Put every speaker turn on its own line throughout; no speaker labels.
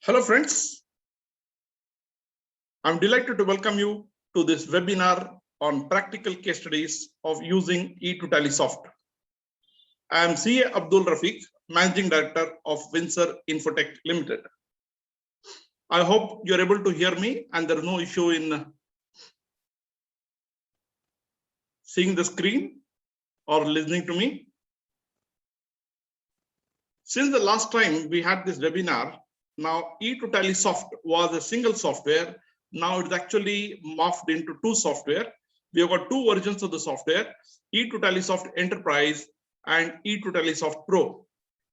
Hello friends, I'm delighted to welcome you to this webinar on practical case studies of using E2TallySoft. I am CA Abdul Rafiq, Managing Director of Windsor Infotech Limited. I hope you're able to hear me and there is no issue in seeing the screen or listening to me. Since the last time we had this webinar, now E2TallySoft was a single software. Now it's actually morphed into two software. We have got two versions of the software, E2TallySoft Enterprise and E2TallySoft Pro.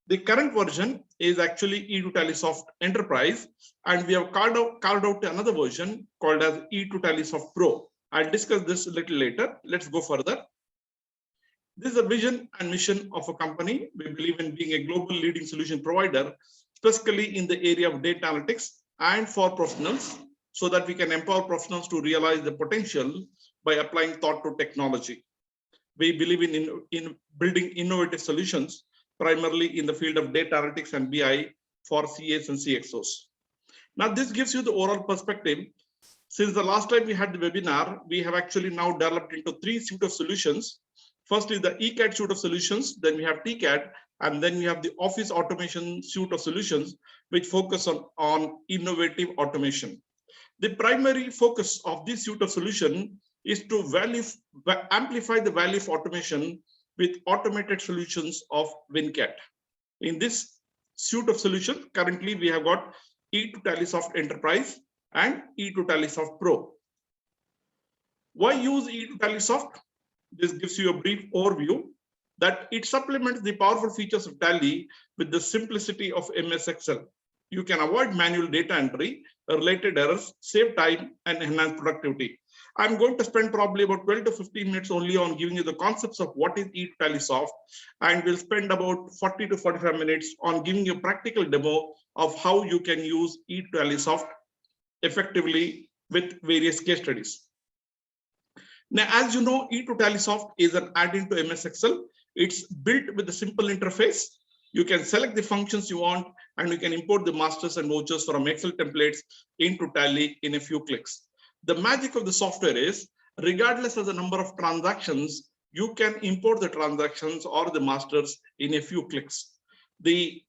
The current version is actually E2TallySoft Enterprise, and we have carved out another version called as E2TallySoft Pro. I'll discuss this a little later. Let's go further. This is a vision and mission of a company. We believe in being a global leading solution provider, specifically in the area of data analytics and for professionals, so that we can empower professionals to realize the potential by applying thought to technology. We believe in building innovative solutions, primarily in the field of data analytics and BI for CAs and CXOs. Now, this gives you the overall perspective. Since the last time we had the webinar, we have actually now developed into three suite of solutions. Firstly, the ECAD suite of solutions, then we have TCAD, and then we have the Office Automation suite of solutions, which focus on innovative automation. The primary focus of this suite of solution is to amplify the value of automation with automated solutions of WinCat. In this suite of solutions, currently we have got E2TallySoft Enterprise and E2TallySoft Pro. Why use E2TallySoft? This gives you a brief overview that it supplements the powerful features of Tally with the simplicity of MS Excel. You can avoid manual data entry, related errors, save time, and enhance productivity. I'm going to spend probably about 12 to 15 minutes only on giving you the concepts of what is E2TallySoft, and we'll spend about 40 to 45 minutes on giving you a practical demo of how you can use E2TallySoft effectively with various case studies. Now, as you know, E2TallySoft is an add-in to MS Excel. It's built with a simple interface. You can select the functions you want, and you can import the masters and vouchers from Excel templates into Tally in a few clicks. The magic of the software is, regardless of the number of transactions, you can import the transactions or the masters in a few clicks. The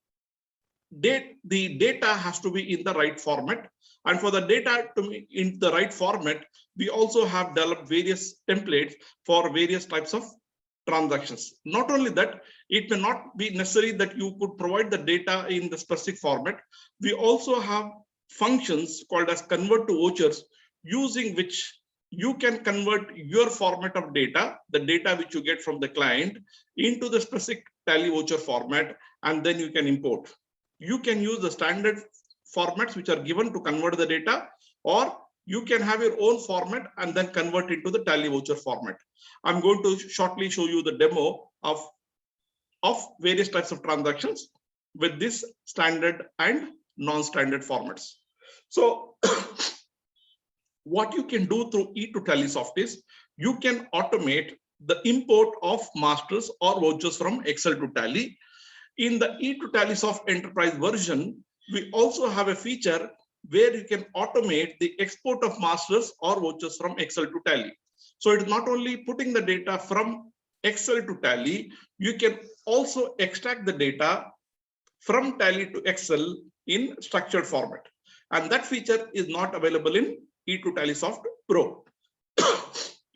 data has to be in the right format, and for the data to be in the right format, we also have developed various templates for various types of transactions. Not only that, it may not be necessary that you could provide the data in the specific format. We also have functions called as convert to vouchers, using which you can convert your format of data, the data which you get from the client, into the specific Tally voucher format, and then you can import. You can use the standard formats which are given to convert the data, or you can have your own format and then convert into the Tally voucher format. I'm going to shortly show you the demo of various types of transactions with this standard and non-standard formats. So what you can do through E2TallySoft is you can automate the import of masters or vouchers from Excel to Tally. In the E2TallySoft Enterprise version, we also have a feature where you can automate the export of masters or vouchers from Excel to Tally. So it's not only putting the data from Excel to Tally, you can also extract the data from Tally to Excel in structured format. And that feature is not available in E2TallySoft Pro.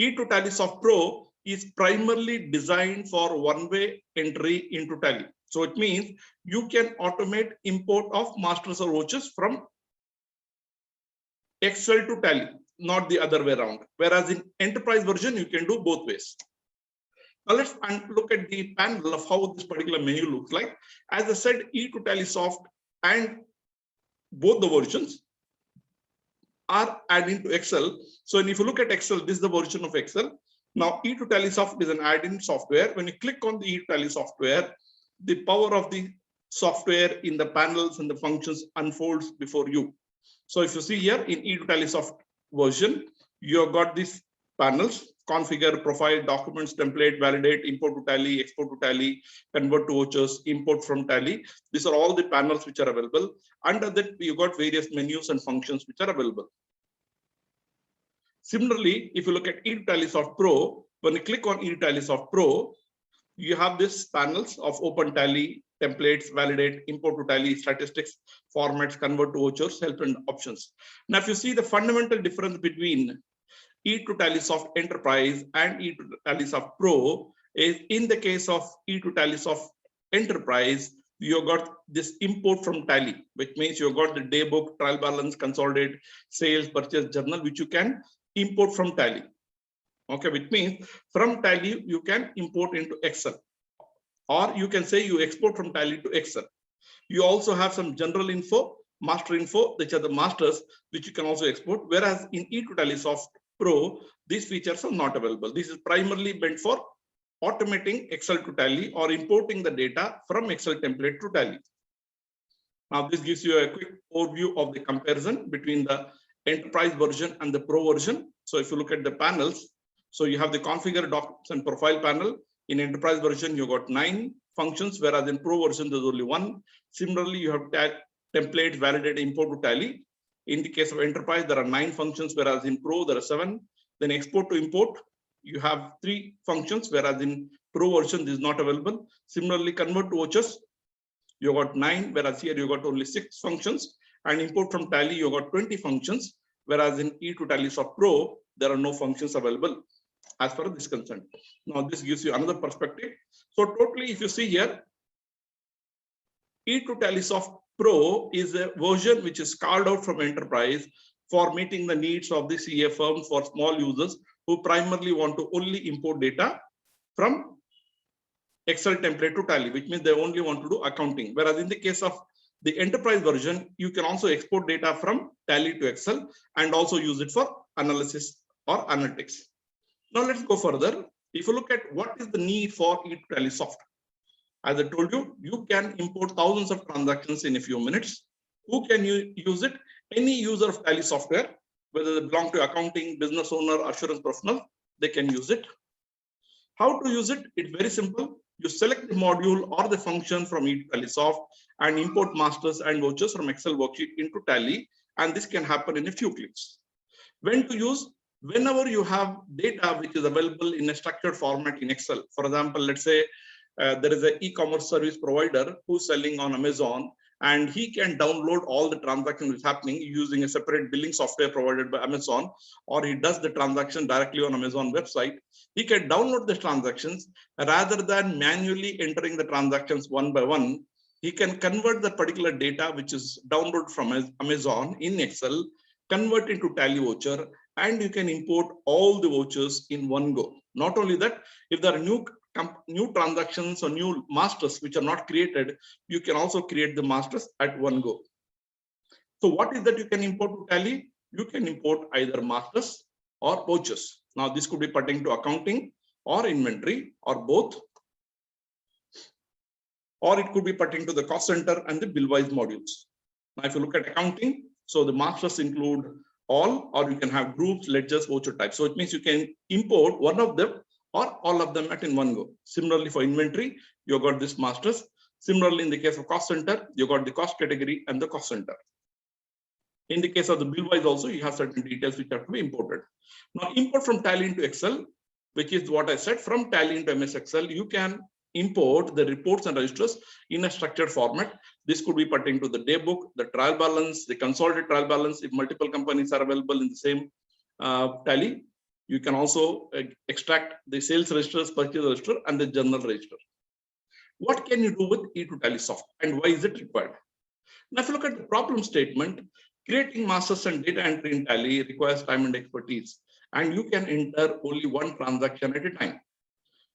E2TallySoft Pro is primarily designed for one-way entry into Tally. So it means you can automate import of masters or vouchers from Excel to Tally, not the other way around. Whereas in enterprise version, you can do both ways. Now let's look at the panel of how this particular menu looks like. As I said, E2TallySoft and both the versions are adding to Excel. So if you look at Excel, this is the version of Excel. Now E2TallySoft is an add-in software. When you click on the E2Tally software, the power of the software in the panels and the functions unfolds before you. So if you see here in E2TallySoft version, you have got these panels. configure, profile, documents, template, validate, import to Tally, export to Tally, convert to vouchers, import from Tally. These are all the panels which are available. Under that, you got various menus and functions which are available. Similarly, if you look at eTallysoft Pro, when you click on eTallysoft Pro, you have this panels of Open Tally, templates, validate, import to Tally, statistics, formats, convert to vouchers, help and options. Now, if you see the fundamental difference between eTallysoft Enterprise and eTallysoft Pro is, in the case of eTallysoft Enterprise, you got this import from Tally, which means you got the day book, trial balance, consolidate, sales, purchase journal, which you can import from Tally. Okay, which means from Tally you can import into Excel, or you can say you export from Tally to Excel. You also have some general info, master info, which are the masters, which you can also export. Whereas in eTallysoft Pro, these features are not available. This is primarily meant for automating Excel to Tally or importing the data from Excel template to Tally. Now, this gives you a quick overview of the comparison between the Enterprise version and the Pro version. So if you look at the panels, so you have the configure, documents and profile panel. In Enterprise version, you got 9 functions, whereas in Pro version, there's only 1. Similarly, you have template, validate, import to Tally. In the case of Enterprise, there are 9 functions, whereas in Pro, there are 7. Then export to import, you have 3 functions, whereas in Pro version, this is not available. Similarly, convert to vouchers, you got 9, whereas here you got only 6 functions. And import from Tally, you got 20 functions, whereas in eTallysoft Pro, there are no functions available as far as this is concerned. Now, this gives you another perspective. So totally, if you see here, eTallysoft Pro is a version which is carved out from Enterprise for meeting the needs of the CA firm for small users who primarily want to only import data from Excel template to Tally, which means they only want to do accounting. Whereas in the case of the Enterprise version, you can also export data from Tally to Excel and also use it for analysis or analytics. Now let's go further. If you look at what is the need for eTallysoft, as I told you, you can import thousands of transactions in a few minutes. Who can use it? Any user of Tally software, whether they belong to accounting, business owner, assurance professional, they can use it. How to use it? It's very simple. You select the module or the function from eTallysoft and import masters and vouchers from Excel worksheet into Tally, and this can happen in a few clicks. When to use? Whenever you have data which is available in a structured format in Excel. For example, let's say there is an e-commerce service provider who's selling on Amazon, and he can download all the transactions which is happening using a separate billing software provided by Amazon, or he does the transaction directly on Amazon website. He can download the transactions rather than manually entering the transactions one by one. He can convert the particular data which is downloaded from Amazon in Excel, convert into Tally voucher, and you can import all the vouchers in one go. Not only that, if there are new transactions or new masters which are not created, you can also create the masters at one go. So what is that you can import to Tally? You can import either masters or vouchers. Now this could be pertaining to accounting or inventory or both, or it could be pertaining to the cost center and the bill-wise modules. Now if you look at accounting, so the masters include all, or you can have groups, ledgers, voucher types. So it means you can import one of them or all of them in one go. Similarly, for inventory, you got this masters. Similarly, in the case of cost center, you got the cost category and the cost center. In the case of the bill-wise also, you have certain details which have to be imported. Now, import from Tally into Excel, which is what I said, from Tally into MS Excel, you can import the reports and registers in a structured format. This could be pertaining to the day book, the trial balance, the consolidated trial balance. If multiple companies are available in the same Tally, you can also extract the sales registers, purchase register, and the journal register. What can you do with eTallysoft and why is it required? Now, if you look at the problem statement, creating masters and data entry in Tally requires time and expertise, and you can enter only one transaction at a time.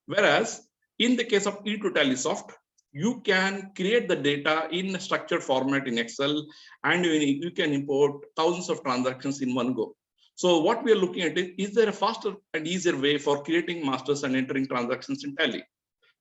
Whereas in the case of eTallysoft, you can create the data in a structured format in Excel, and you can import thousands of transactions in one go. So what we are looking at is there a faster and easier way for creating masters and entering transactions in Tally?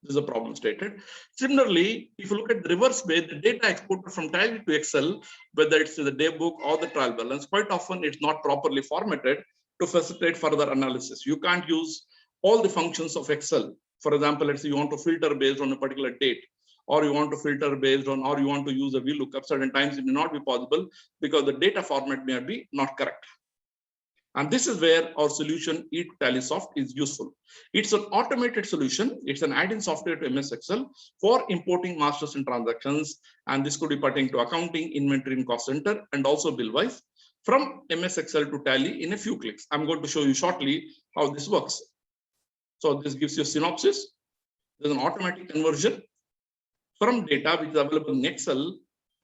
This is a problem stated. Similarly, if you look at the reverse way, the data exported from Tally to Excel, whether it's the day book or the trial balance, quite often it's not properly formatted. to facilitate further analysis. You can't use all the functions of Excel. For example, let's say you want to filter based on a particular date, or you want to filter based on, or you want to use a VLOOKUP. Certain times it may not be possible because the data format may be not correct. And this is where our solution E2TallySoft is useful. It's an automated solution. It's an add-in software to MS Excel for importing masters and transactions. And this could be pertaining to accounting, inventory and cost center, and also bill-wise from MS Excel to Tally in a few clicks. I'm going to show you shortly how this works. So this gives you a synopsis. There's an automatic conversion from data which is available in Excel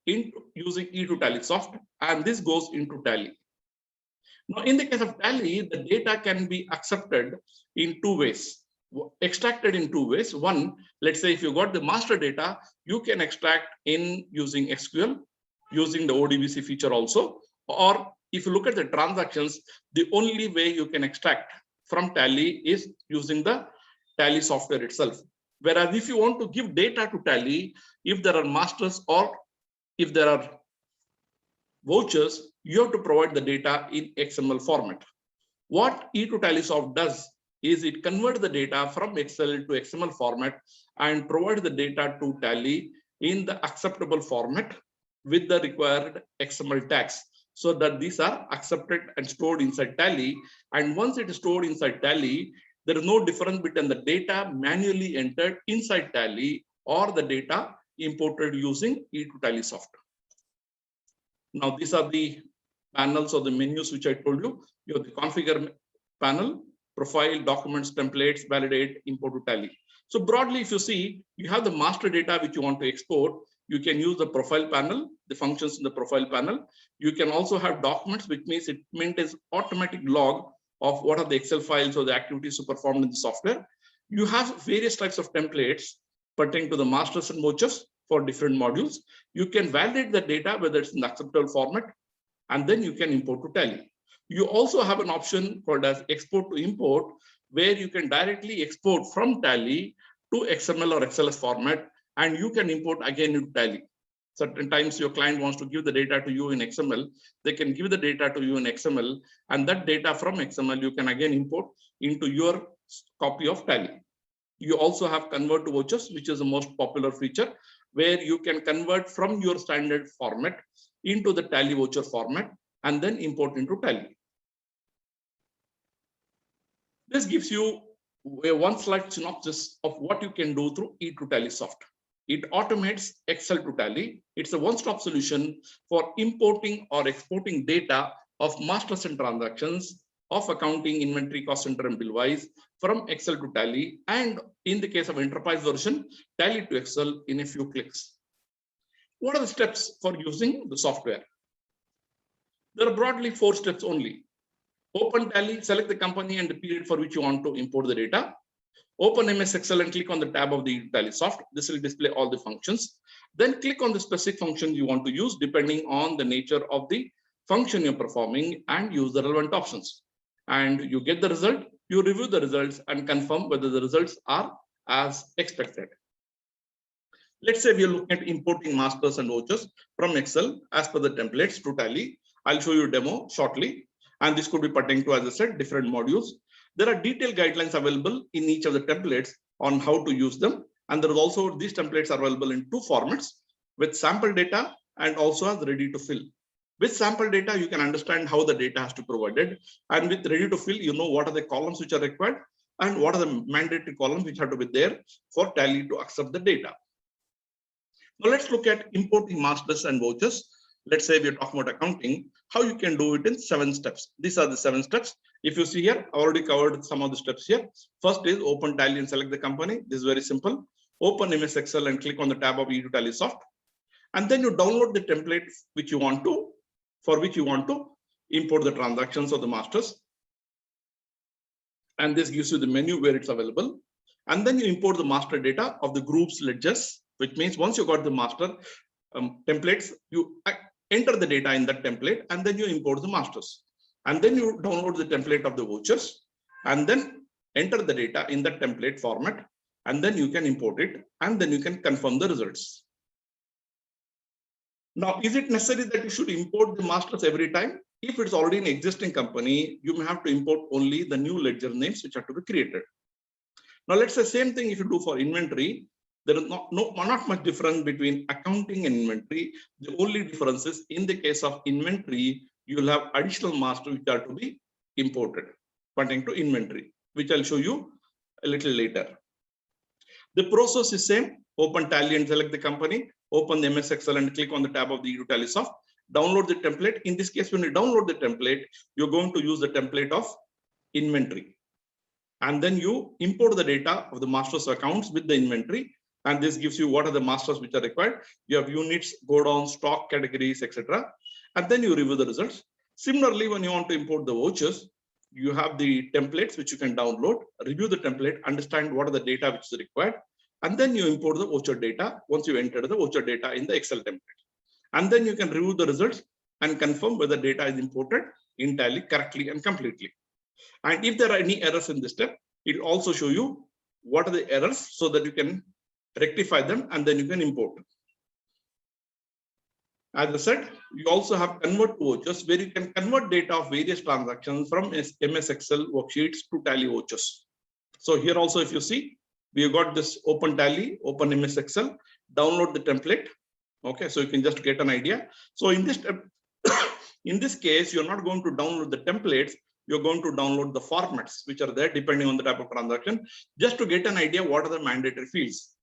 into using E2TallySoft, and this goes into Tally. Now, in the case of Tally, the data can be accepted in two ways, extracted in two ways. One, let's say if you got the master data, you can extract in using SQL, using the ODBC feature also. Or if you look at the transactions, the only way you can extract from Tally is using the Tally software itself. Whereas if you want to give data to Tally, if there are masters or if there are vouchers, you have to provide the data in XML format. What E2TallySoft does is it converts the data from Excel to XML format and provides the data to Tally in the acceptable format with the required XML tags, so that these are accepted and stored inside Tally. And once it is stored inside Tally, there is no difference between the data manually entered inside Tally or the data imported using E2TallySoft. Now, these are the panels or the menus which I told you. You have the configure panel, profile, documents, templates, validate, import to Tally. So broadly, if you see, you have the master data which you want to export. You can use the profile panel, the functions in the profile panel. You can also have documents, which means it maintains automatic log of what are the Excel files or the activities performed in the software. You have various types of templates pertaining to the masters and vouchers for different modules. You can validate the data, whether it's in the acceptable format, and then you can import to Tally. You also have an option called as export to import, where you can directly export from Tally to XML or XLS format, and you can import again into Tally. Certain times your client wants to give the data to you in XML, they can give the data to you in XML, and that data from XML you can again import into your copy of Tally. You also have convert to vouchers, which is the most popular feature, where you can convert from your standard format into the Tally voucher format and then import into Tally. This gives you a one-slide synopsis of what you can do through E2TallySoft. It automates Excel to Tally. It's a one-stop solution for importing or exporting data of masters and transactions of accounting, inventory, cost center, and bill-wise from Excel to Tally, and in the case of enterprise version, Tally to Excel in a few clicks. What are the steps for using the software? There are broadly 4 steps only. Open Tally, select the company and the period for which you want to import the data. Open MS Excel and click on the tab of the E2TallySoft. This will display all the functions. Then click on the specific function you want to use depending on the nature of the function you're performing, and use the relevant options. And you get the result, you review the results and confirm whether the results are as expected. Let's say we are looking at importing masters and vouchers from Excel as per the templates to Tally. I'll show you a demo shortly. And this could be pertaining to, as I said, different modules. There are detailed guidelines available in each of the templates on how to use them. And there is also, these templates are available in 2 formats, with sample data and also as ready to fill. With sample data, you can understand how the data has to be provided. And with ready to fill, you know what are the columns which are required and what are the mandatory columns which have to be there for Tally to accept the data. Now let's look at importing masters and vouchers. Let's say we're talking about accounting, how you can do it in 7 steps. These are the 7 steps. If you see here, I already covered some of the steps here. First is open Tally and select the company. This is very simple. Open MS Excel and click on the tab of E2TallySoft. And then you download the template which you want to, for which you want to import the transactions of the masters. And this gives you the menu where it's available. And then you import the master data of the groups ledgers, which means once you got the master templates, you enter the data in that template and then you import the masters. And then you download the template of the vouchers and then enter the data in that template format. And then you can import it and then you can confirm the results. Now, is it necessary that you should import the masters every time? If it's already an existing company, you may have to import only the new ledger names which have to be created. Now, let's say same thing if you do for inventory. There is not much difference between accounting and inventory. The only difference is in the case of inventory, you will have additional masters which are to be imported pertaining to inventory, which I'll show you a little later. The process is same. Open Tally and select the company. Open the MS Excel and click on the tab of the eTallysoft. Download the template. In this case, when you download the template, you're going to use the template of inventory. And then you import the data of the master's accounts with the inventory. And this gives you what are the masters which are required. You have units, go down, stock categories, etc. And then you review the results. Similarly, when you want to import the vouchers, you have the templates which you can download, review the template, understand what are the data which is required. And then you import the voucher data once you enter the voucher data in the Excel template. And then you can review the results and confirm whether data is imported in Tally correctly and completely. And if there are any errors in this step, it will also show you what are the errors so that you can rectify them and then you can import. As I said, you also have convert vouchers where you can convert data of various transactions from MS Excel worksheets to Tally vouchers. So here also, if you see, we have got this open Tally, open MS Excel, download the template. Okay, so you can just get an idea. So in this case, you're not going to download the templates. You're going to download the formats which are there depending on the type of transaction, just to get an idea what are the mandatory fields.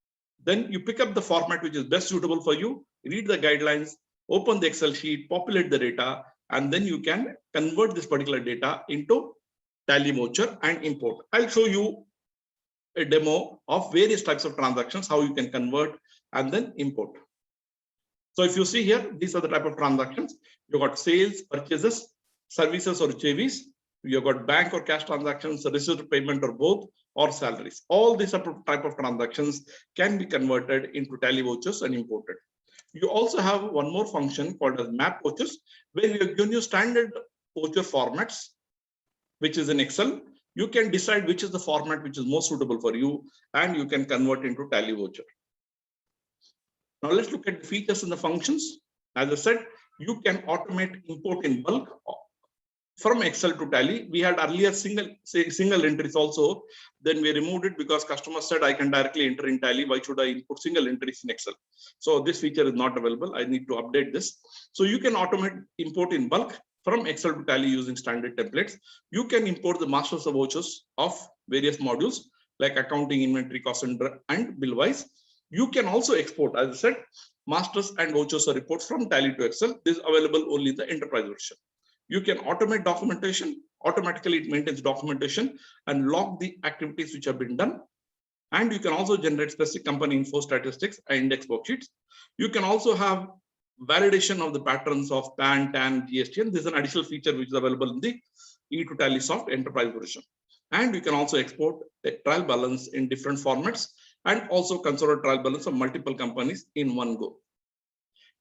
Then you pick up the format which is best suitable for you, read the guidelines, open the Excel sheet, populate the data, and then you can convert this particular data into Tally voucher and import. I'll show you a demo of various types of transactions, how you can convert and then import. So if you see here, these are the type of transactions. You've got sales, purchases, services or JVs. You've got bank or cash transactions, receipt payment or both, or salaries. All these type of transactions can be converted into Tally vouchers and imported. You also have one more function called as map vouchers, where we have given you standard voucher formats, which is in Excel. You can decide which is the format which is most suitable for you, and you can convert into Tally voucher. Now let's look at the features and the functions. As I said, you can automate import in bulk from Excel to Tally. We had earlier single entries also. Then we removed it because customers said I can directly enter in Tally. Why should I input single entries in Excel? So this feature is not available. I need to update this. So you can automate import in bulk from Excel to Tally using standard templates. You can import the masters of vouchers of various modules like accounting, inventory, cost center, and billwise. You can also export, as I said, masters and vouchers or reports from Tally to Excel. This is available only in the enterprise version. You can automate documentation. Automatically, it maintains documentation and log the activities which have been done. And you can also generate specific company info statistics and index worksheets. You can also have validation of the patterns of PAN, TAN, GST. And this is an additional feature which is available in the eTallysoft enterprise version. And you can also export a trial balance in different formats and also consider trial balance of multiple companies in one go.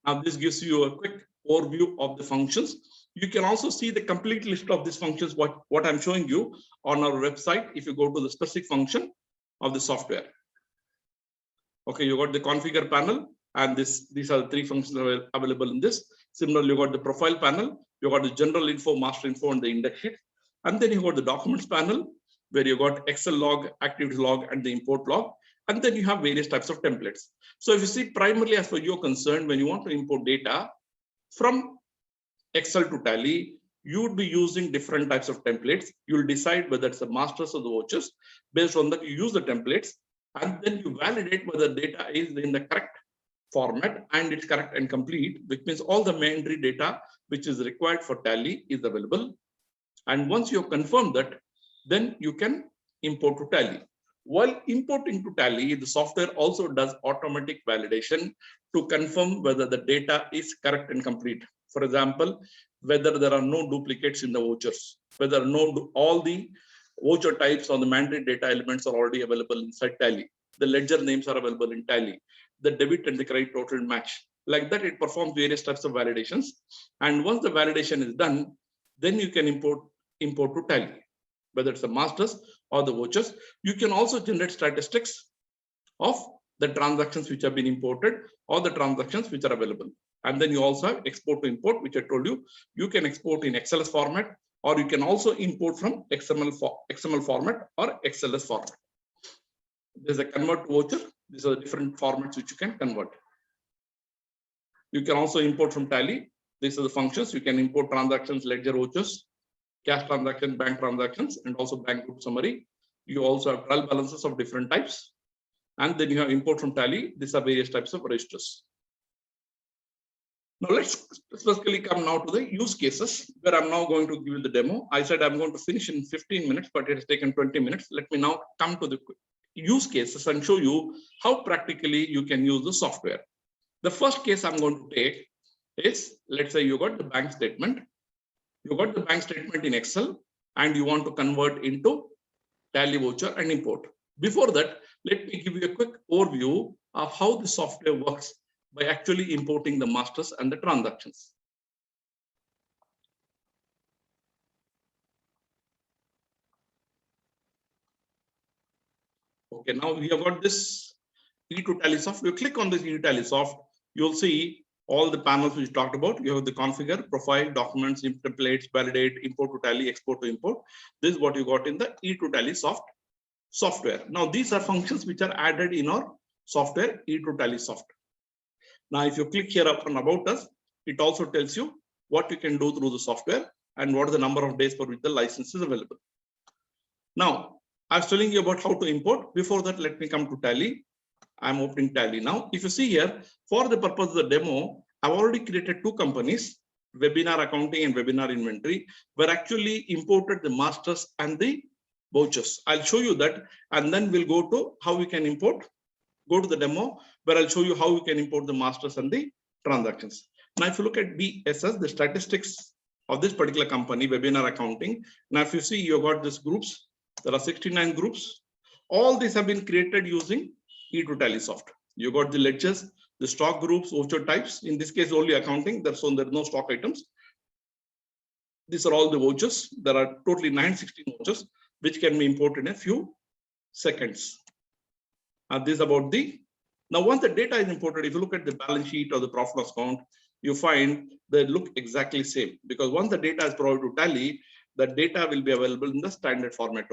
Now, this gives you a quick overview of the functions. You can also see the complete list of these functions, what I'm showing you on our website. If you go to the specific function of the software. Okay, you got the configure panel, and these are the three functions available in this. Similarly, you got the profile panel, you got the general info, master info, and the index sheet. And then you got the documents panel, where you got Excel log, activity log, and the import log. And then you have various types of templates. So if you see, primarily as far as you're concerned, when you want to import data from Excel to Tally, you would be using different types of templates. You'll decide whether it's the masters or the vouchers. Based on that, you use the templates, and then you validate whether data is in the correct format and it's correct and complete, which means all the mandatory data which is required for Tally is available. And once you have confirmed that, then you can import to Tally. While importing to Tally, the software also does automatic validation to confirm whether the data is correct and complete. For example, whether there are no duplicates in the vouchers, whether all the voucher types or the mandatory data elements are already available inside Tally. The ledger names are available in Tally. The debit and the credit total match. Like that, it performs various types of validations. And once the validation is done, then you can import to Tally, whether it's the masters or the vouchers. You can also generate statistics of the transactions which have been imported or the transactions which are available. And then you also have export to import, which I told you. You can export in XLS format, or you can also import from XML format or XLS format. There's a convert to voucher. These are the different formats which you can convert. You can also import from Tally. These are the functions. You can import transactions, ledger vouchers, cash transactions, bank transactions, and also bank group summary. You also have trial balances of different types. And then you have import from Tally. These are various types of registers. Now let's specifically come now to the use cases, where I'm now going to give you the demo. I said I'm going to finish in 15 minutes, but it has taken 20 minutes. Let me now come to the use cases and show you how practically you can use the software. The first case I'm going to take is, let's say you got the bank statement. You got the bank statement in Excel and you want to convert into Tally voucher and import. Before that, let me give you a quick overview of how the software works by actually importing the masters and the transactions. Okay, now we have got this E2Tallysoft. You click on this E2Tallysoft, you'll see all the panels which we talked about. You have the configure, profile, documents, templates, validate, import to Tally, export to import. This is what you got in the E2Tallysoft software. Now these are functions which are added in our software E2Tallysoft. Now if you click here on About Us, it also tells you what you can do through the software and what is the number of days for which the license is available. Now I was telling you about how to import. Before that, let me come to Tally. I'm opening Tally now. If you see here, for the purpose of the demo, I've already created two companies, Webinar Accounting and Webinar Inventory, where actually imported the masters and the vouchers. I'll show you that, and then we'll go to how we can import. Go to the demo where I'll show you how we can import the masters and the transactions. Now, if you look at BSS, the statistics of this particular company, Webinar Accounting. Now, if you see, you've got these groups. There are 69 groups. All these have been created using E2Tallysoft. You got the ledgers, the stock groups, voucher types. In this case, only accounting. There's no stock items. These are all the vouchers. There are totally 916 vouchers, which can be imported in a few seconds. This is about the. Now, once the data is imported, if you look at the balance sheet or the profit loss account, you find they look exactly same, because once the data is provided to Tally, the data will be available in the standard format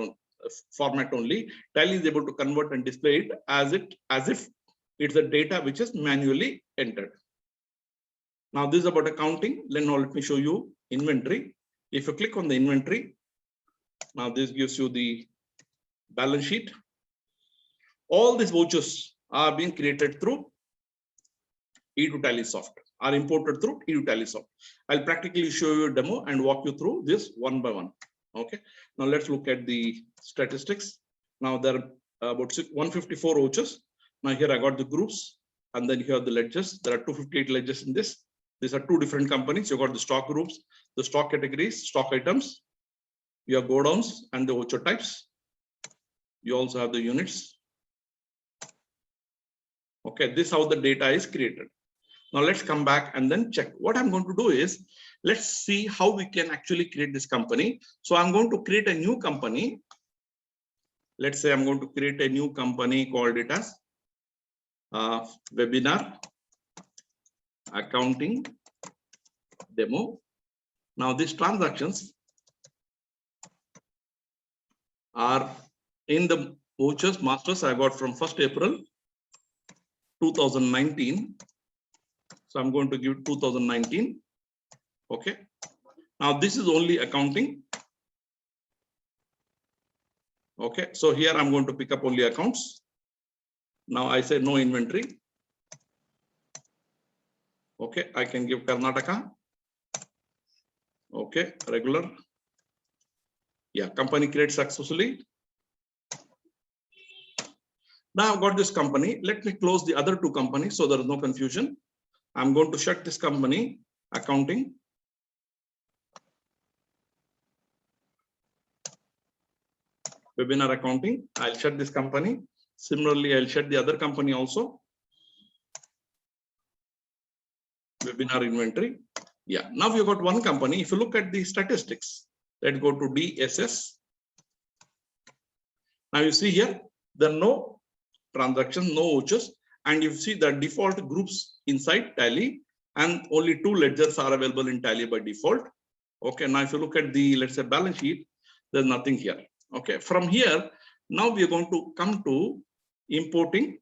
only. Tally is able to convert and display it as if it's the data which is manually entered. Now this is about accounting. Now let me show you inventory. If you click on the inventory, now this gives you the balance sheet. All these vouchers are being created through E2Tallysoft, are imported through E2Tallysoft. I'll practically show you a demo and walk you through this one by one. Okay. Now let's look at the statistics. Now there are about 154 vouchers. Now here I got the groups, and then here are the ledgers. There are 258 ledgers in this. These are two different companies. You got the stock groups, the stock categories, stock items. You have go downs and the voucher types. You also have the units. Okay, this is how the data is created. Now let's come back and then check. What I'm going to do is, let's see how we can actually create this company. So I'm going to create a new company. Let's say I'm going to create a new company, called it as Webinar Accounting Demo. Now these transactions are in the vouchers masters I got from 1st April 2019. So I'm going to give 2019. Okay. Now this is only accounting. Okay. So here I'm going to pick up only accounts. Now I say no inventory. Okay. I can give Karnataka. Okay. Regular. Yeah. Company created successfully. Now I've got this company. Let me close the other two companies so there is no confusion. I'm going to shut this company, accounting. Webinar Accounting. I'll shut this company. Similarly, I'll shut the other company also. Webinar Inventory. Yeah. Now we've got one company. If you look at the statistics, let's go to DSS. Now you see here, there are no transactions, no vouchers, and you see the default groups inside Tally. and only 2 ledgers are available in Tally by default. Okay, now if you look at the, let's say, balance sheet, there's nothing here. Okay, from here, now we are going to come to importing.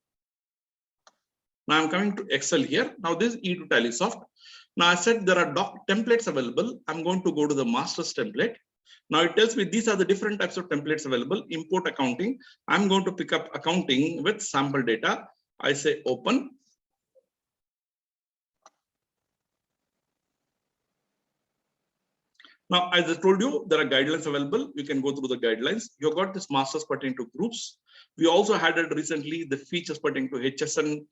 Now I'm coming to Excel here. Now this is E2 TallySoft. Now I said there are doc templates available. I'm going to go to the masters template. Now it tells me these are the different types of templates available. Import accounting. I'm going to pick up accounting with sample data. I say open. Now, as I told you, there are guidelines available. You can go through the guidelines. You got this masters pertaining to groups. We also added recently the features pertaining to HSN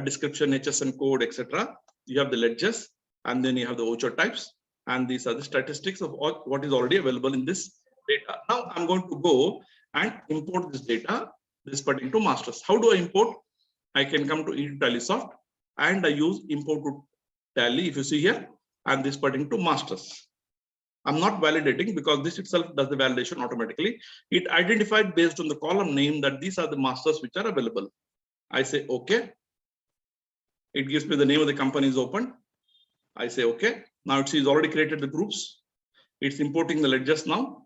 description, HSN code, etc. You have the ledgers, and then you have the voucher types. And these are the statistics of what is already available in this data. Now, I'm going to go and import this data, this pertaining to masters. How do I import? I can come to E2 TallySoft, and I use import to Tally, if you see here, and this pertaining to masters. I'm not validating because this itself does the validation automatically. It identified based on the column name that these are the masters which are available. I say okay. It gives me the name of the company is open. I say okay. Now it's already created the groups. It's importing the ledgers now.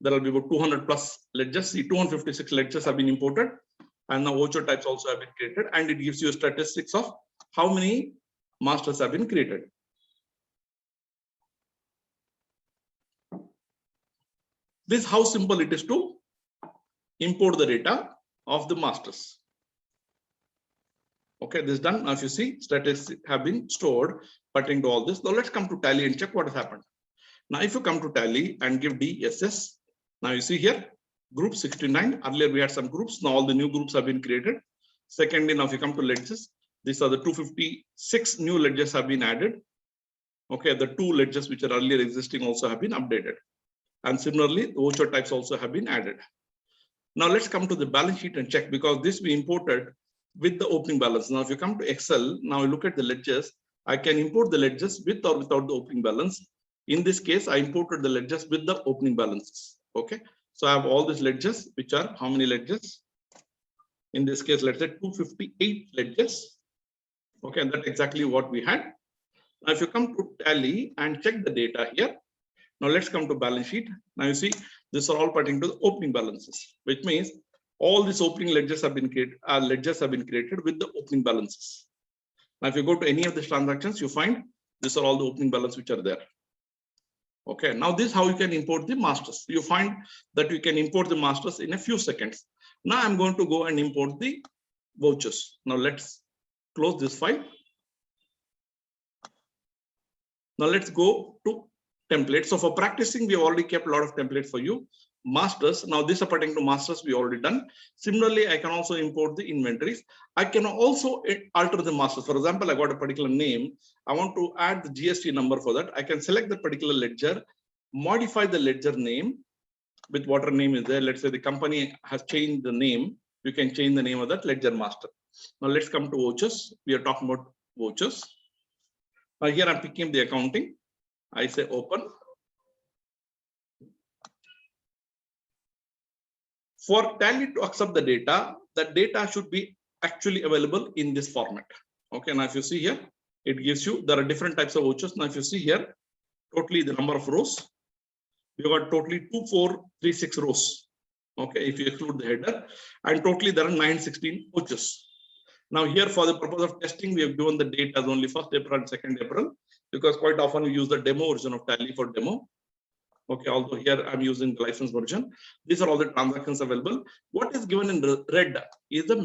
There will be about 200 plus ledgers. See, 256 ledgers have been imported, and now voucher types also have been created, and it gives you statistics of how many masters have been created. This is how simple it is to import the data of the masters. Okay, this is done. Now, if you see, statistics have been stored pertaining to all this. Now, let's come to Tally and check what has happened. Now, if you come to Tally and give DSS, now you see here, group 69. Earlier, we had some groups. Now, all the new groups have been created. Secondly, now if you come to ledgers, these are the 256 new ledgers have been added. Okay, the 2 ledgers which are earlier existing also have been updated. And similarly, the voucher types also have been added. Now let's come to the balance sheet and check, because this we imported with the opening balance. Now if you come to Excel, now you look at the ledgers, I can import the ledgers with or without the opening balance. In this case, I imported the ledgers with the opening balances. Okay, so I have all these ledgers, which are how many ledgers? In this case, let's say 258 ledgers. Okay, and that's exactly what we had. Now if you come to Tally and check the data here, now let's come to balance sheet. Now you see, these are all pertaining to the opening balances, which means all these opening ledgers have been created. With the opening balances. Now, if you go to any of these transactions, you find these are all the opening balance which are there. Okay, now this is how you can import the masters. You find that you can import the masters in a few seconds. Now I'm going to go and import the vouchers. Now let's close this file. Now let's go to templates. So for practicing, we have already kept a lot of templates for you. Masters, now this is pertaining to masters we already done. Similarly, I can also import the inventories. I can also alter the masters. For example, I got a particular name. I want to add the GST number for that. I can select the particular ledger, modify the ledger name with whatever name is there. Let's say the company has changed the name. You can change the name of that ledger master. Now let's come to vouchers. We are talking about vouchers. Now here I'm picking the accounting. I say open. For Tally to accept the data should be actually available in this format. Okay, now if you see here, it gives you, there are different types of vouchers. Now if you see here, totally the number of rows, we got totally 2436 rows. Okay, if you exclude the header, and totally there are 916 vouchers. Now here, for the purpose of testing, we have given the date as only 1st April and 2nd April, because quite often we use the demo version of Tally for demo. Okay, although here I'm using the license version. These are all the transactions available. What is given in red is the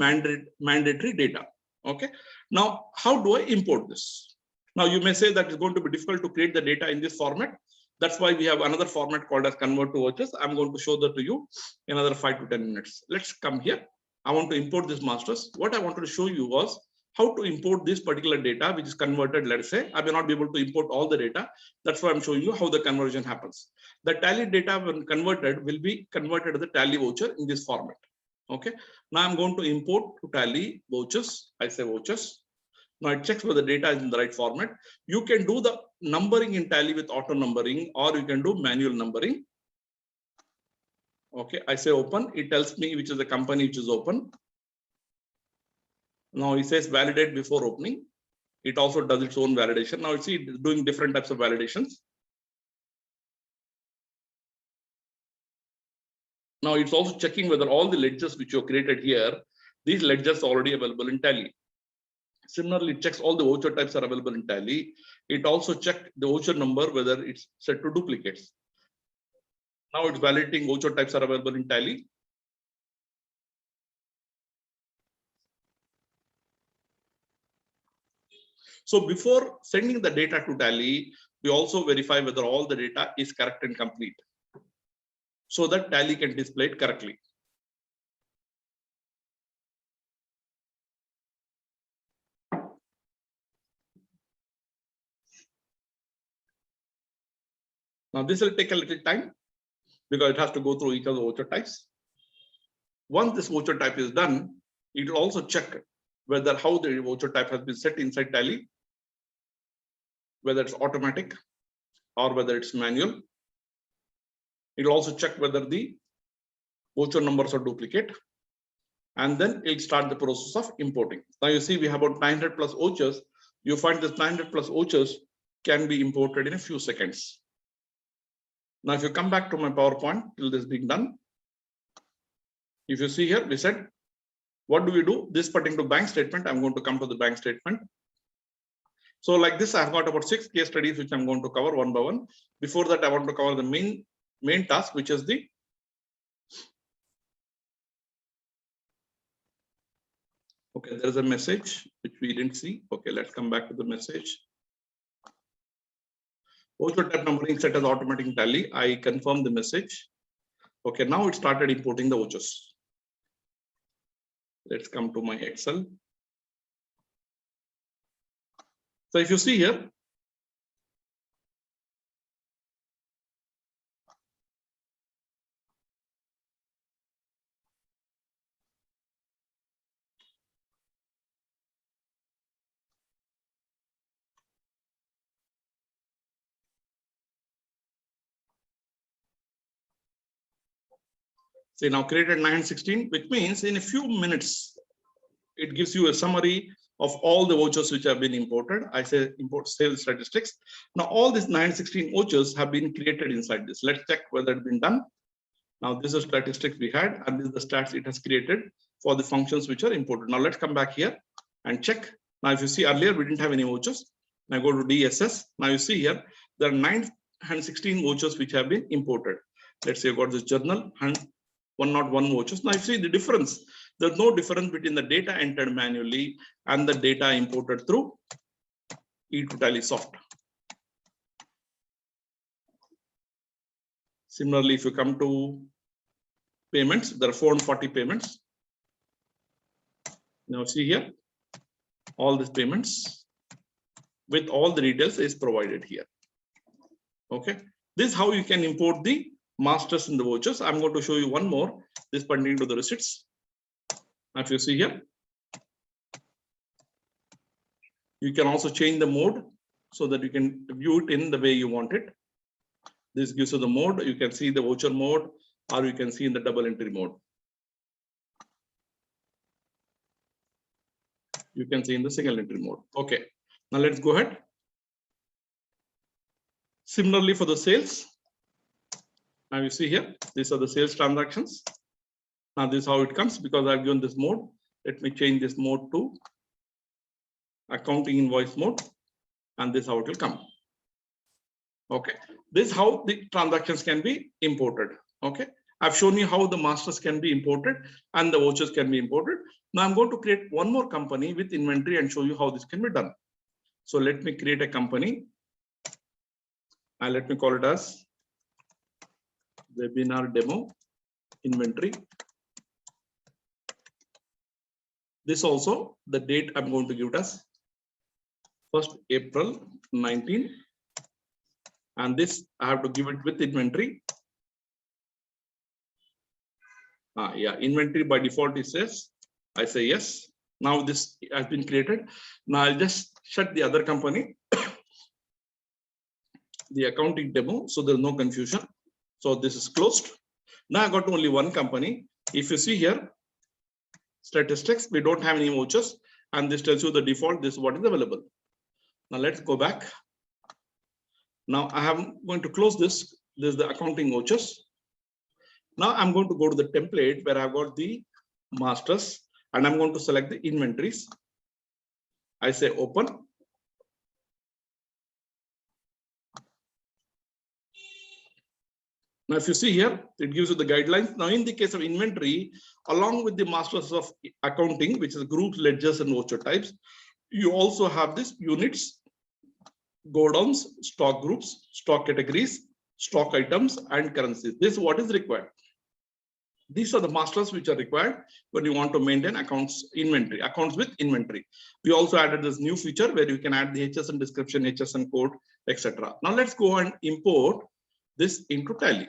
mandatory data. Okay, now how do I import this? Now you may say that it's going to be difficult to create the data in this format. That's why we have another format called as convert to vouchers. I'm going to show that to you in another 5 to 10 minutes. Let's come here. I want to import this masters. What I wanted to show you was how to import this particular data, which is converted. Let's say I may not be able to import all the data. That's why I'm showing you how the conversion happens. The Tally data, when converted, will be converted to the Tally voucher in this format. Okay. Now I'm going to import to Tally vouchers. I say vouchers. Now it checks whether the data is in the right format. You can do the numbering in Tally with auto numbering, or you can do manual numbering. Okay, I say open. It tells me which is the company which is open. Now it says validate before opening. It also does its own validation. Now you see it's doing different types of validations. Now it's also checking whether all the ledgers which you created here, these ledgers are already available in Tally. Similarly, it checks all the voucher types are available in Tally. It also checked the voucher number, whether it's set to duplicates. Now it's validating voucher types are available in Tally. So before sending the data to Tally, we also verify whether all the data is correct and complete, so that Tally can display it correctly. Now this will take a little time because it has to go through each of the voucher types. Once this voucher type is done, it will also check whether how the voucher type has been set inside Tally, whether it's automatic or whether it's manual. It will also check whether the voucher numbers are duplicate, and then it'll start the process of importing. Now you see we have about 900 plus vouchers. You find this 900 plus vouchers can be imported in a few seconds. Now if you come back to my PowerPoint till this being done, if you see here, we said, what do we do? This pertaining to bank statement, I'm going to come to the bank statement. So like this, I've got about 6 case studies, which I'm going to cover one by one. Before that, I want to cover the main task, which is the okay, there's a message which we didn't see. Okay, let's come back to the message. Voucher type numbering set as automatic Tally. I confirm the message. Okay, now it started importing the vouchers. Let's come to my Excel. So if you see here, say now created 916, which means in a few minutes, it gives you a summary of all the vouchers which have been imported. I say import sales statistics. Now all these 916 vouchers have been created inside this. Let's check whether it's been done. Now this is statistics we had, and this is the stats it has created for the functions which are imported. Now let's come back here and check. Now if you see earlier, we didn't have any vouchers. Now go to DSS. Now you see here, there are 916 vouchers which have been imported. Let's say you got this journal and 101 vouchers. Now you see the difference. There's no difference between the data entered manually and the data imported through E2TallySoft. Similarly, if you come to payments, there are 440 payments. Now see here, all these payments with all the details is provided here. Okay, this is how you can import the masters in the vouchers. I'm going to show you one more, this pertaining to the receipts. If you see here, you can also change the mode so that you can view it in the way you want it. This gives you the mode. You can see the voucher mode, or you can see in the double entry mode. You can see in the single entry mode. Okay, now let's go ahead. Similarly for the sales, now you see here, these are the sales transactions. Now this is how it comes, because I've given this mode. Let me change this mode to accounting invoice mode, and this is how it will come. Okay, this is how the transactions can be imported. Okay, I've shown you how the masters can be imported and the vouchers can be imported. Now I'm going to create one more company with inventory and show you how this can be done. So let me create a company and let me call it as webinar demo inventory. This also, the date I'm going to give it as 1st April 19, and this I have to give it with inventory. Yeah, inventory by default it says, I say yes. Now this has been created. Now I'll just shut the other company, the accounting demo, so there's no confusion. So this is closed. Now I got only one company. If you see here, statistics, we don't have any vouchers. and this tells you the default, this is what is available. Now let's go back. Now I am going to close this. This is the accounting vouchers. Now I'm going to go to the template where I've got the masters, and I'm going to select the inventories. I say open. Now, if you see here, it gives you the guidelines. Now, in the case of inventory, along with the masters of accounting, which is groups, ledgers, and voucher types, you also have this units, godowns, stock groups, stock categories, stock items, and currencies. This is what is required. These are the masters which are required when you want to maintain accounts with inventory. We also added this new feature where you can add the HSN description, HSN code, etc. Now let's go and import this into Tally.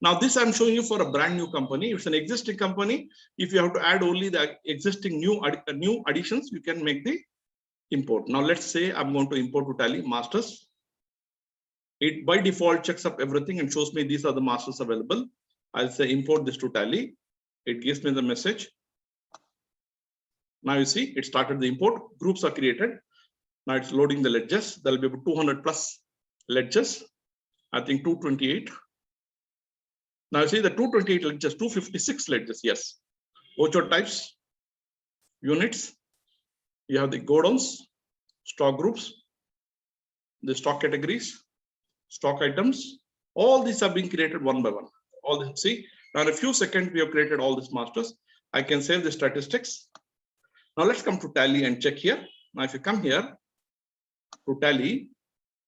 Now this I'm showing you for a brand new company. If it's an existing company, if you have to add only the existing new additions, you can make the import. Now let's say I'm going to import to Tally masters. It by default checks up everything and shows me these are the masters available. I'll say import this to Tally. It gives me the message. Now you see it started the import. Groups are created. Now it's loading the ledgers. There'll be about 200 plus ledgers. I think 228. Now you see the 228 ledgers, 256 ledgers. Yes. Voucher types, units. You have the godowns, stock groups, the stock categories, stock items. All these are being created one by one. All this, see, now in a few seconds we have created all these masters. I can save the statistics. Now let's come to Tally and check here. Now if you come here to Tally,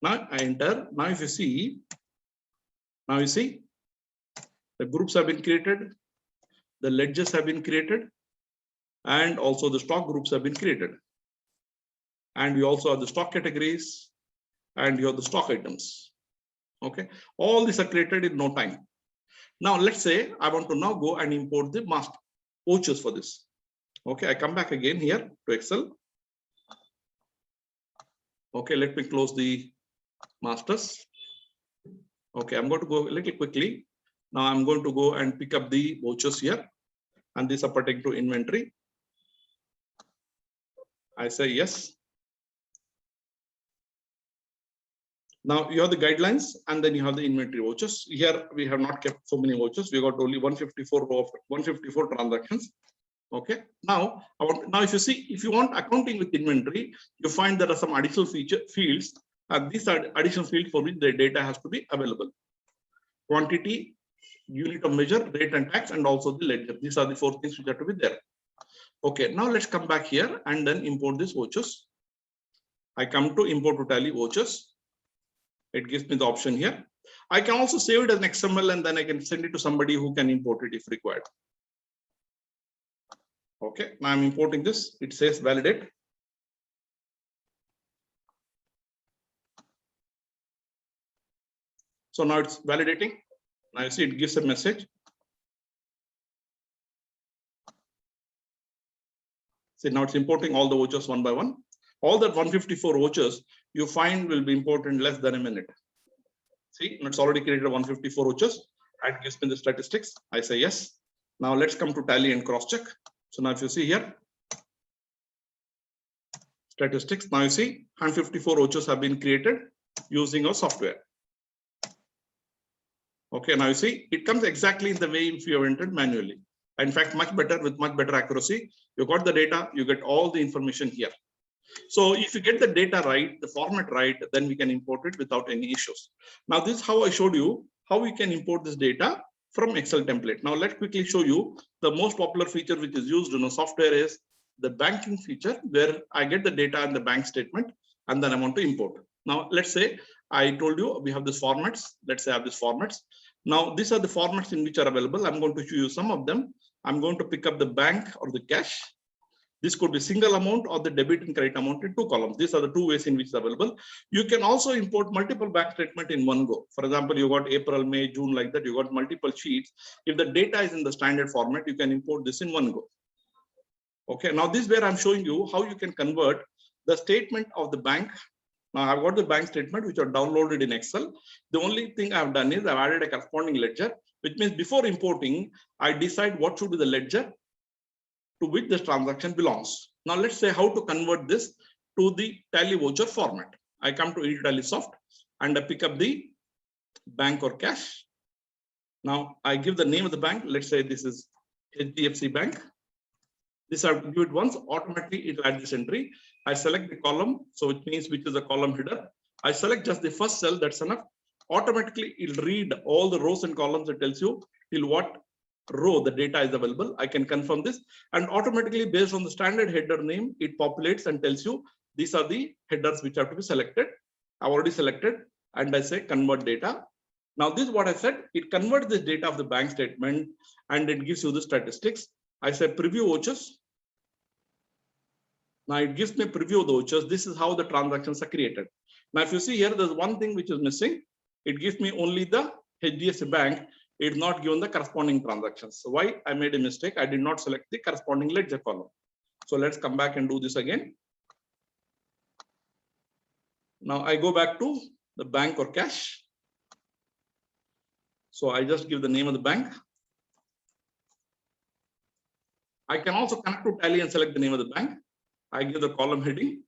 now I enter. Now if you see, now you see the groups have been created, the ledgers have been created, and also the stock groups have been created. And we also have the stock categories, and you have the stock items. Okay, all these are created in no time. Now let's say I want to now go and import the master vouchers for this. Okay, I come back again here to Excel. Okay, let me close the masters. Okay, I'm going to go a little quickly. Now I'm going to go and pick up the vouchers here, and these are pertaining to inventory. I say yes. Now you have the guidelines, and then you have the inventory vouchers. Here we have not kept so many vouchers. We got only 154 transactions. Okay. Now if you see, if you want accounting with inventory, you find there are some additional fields, and these are additional fields for which the data has to be available. Quantity, unit of measure, rate and tax, and also the ledger. These are the 4 things which have to be there. Okay. Now let's come back here and then import these vouchers. I come to import to Tally vouchers. It gives me the option here. I can also save it as an XML, and then I can send it to somebody who can import it if required. Okay, now I'm importing this. It says validate. So now it's validating. Now you see it gives a message. See, now it's importing all the vouchers one by one. All that 154 vouchers you find will be imported in less than a minute. See, it's already created 154 vouchers. It gives me the statistics. I say yes. Now let's come to Tally and cross check. So now if you see here, statistics, now you see 154 vouchers have been created using our software. Okay, now you see it comes exactly in the way if you have entered manually. In fact, much better, with much better accuracy. You got the data, you get all the information here. So if you get the data right, the format right, then we can import it without any issues. Now this is how I showed you how we can import this data from Excel template. Now let's quickly show you the most popular feature which is used in a software is the banking feature, where I get the data and the bank statement, and then I want to import. Now let's say I told you we have this formats. Let's say I have this formats. Now these are the formats in which are available. I'm going to show you some of them. I'm going to pick up the bank or the cash. This could be single amount or the debit and credit amount in 2 columns. These are the 2 ways in which it's available. You can also import multiple bank statement in one go. For example, you got April, May, June, like that. You got multiple sheets. If the data is in the standard format, you can import this in one go. Okay. Now this is where I'm showing you how you can convert the statement of the bank. Now I've got the bank statement which are downloaded in Excel. The only thing I've done is I've added a corresponding ledger, which means before importing, I decide what should be the ledger to which this transaction belongs. Now let's say how to convert this to the tally voucher format. I come to E2TallySoft and I pick up the bank or cash. Now I give the name of the bank. Let's say this is HDFC Bank. This I give it once, automatically it will add this entry. I select the column, so it means which is the column header. I select just the first cell, that's enough. Automatically it'll read all the rows and columns. It tells you till what row the data is available. I can confirm this, and automatically based on the standard header name, it populates and tells you these are the headers which have to be selected. I've already selected, and I say convert data. Now this is what I said, it converts this data of the bank statement and it gives you the statistics. I say preview vouchers. Now it gives me a preview of the vouchers. This is how the transactions are created. Now if you see here, there's one thing which is missing. It gives me only the HDFC Bank. It's not given the corresponding transactions. So why? I made a mistake. I did not select the corresponding ledger column. So let's come back and do this again. Now I go back to the bank or cash. So I just give the name of the bank. I can also connect to Tally and select the name of the bank. I give the column heading,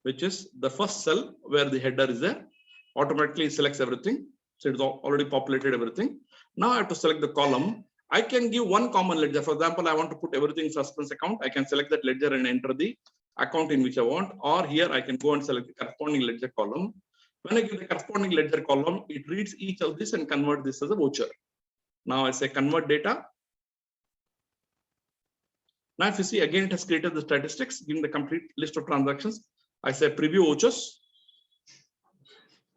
which is the first cell where the header is there. Automatically selects everything. So it's already populated everything. Now I have to select the column. I can give one common ledger. For example, I want to put everything in suspense account. I can select that ledger and enter the account in which I want. Or here I can go and select the corresponding ledger column. When I give the corresponding ledger column, it reads each of this and convert this as a voucher. Now I say convert data. Now if you see again, it has created the statistics, giving the complete list of transactions. I say preview vouchers.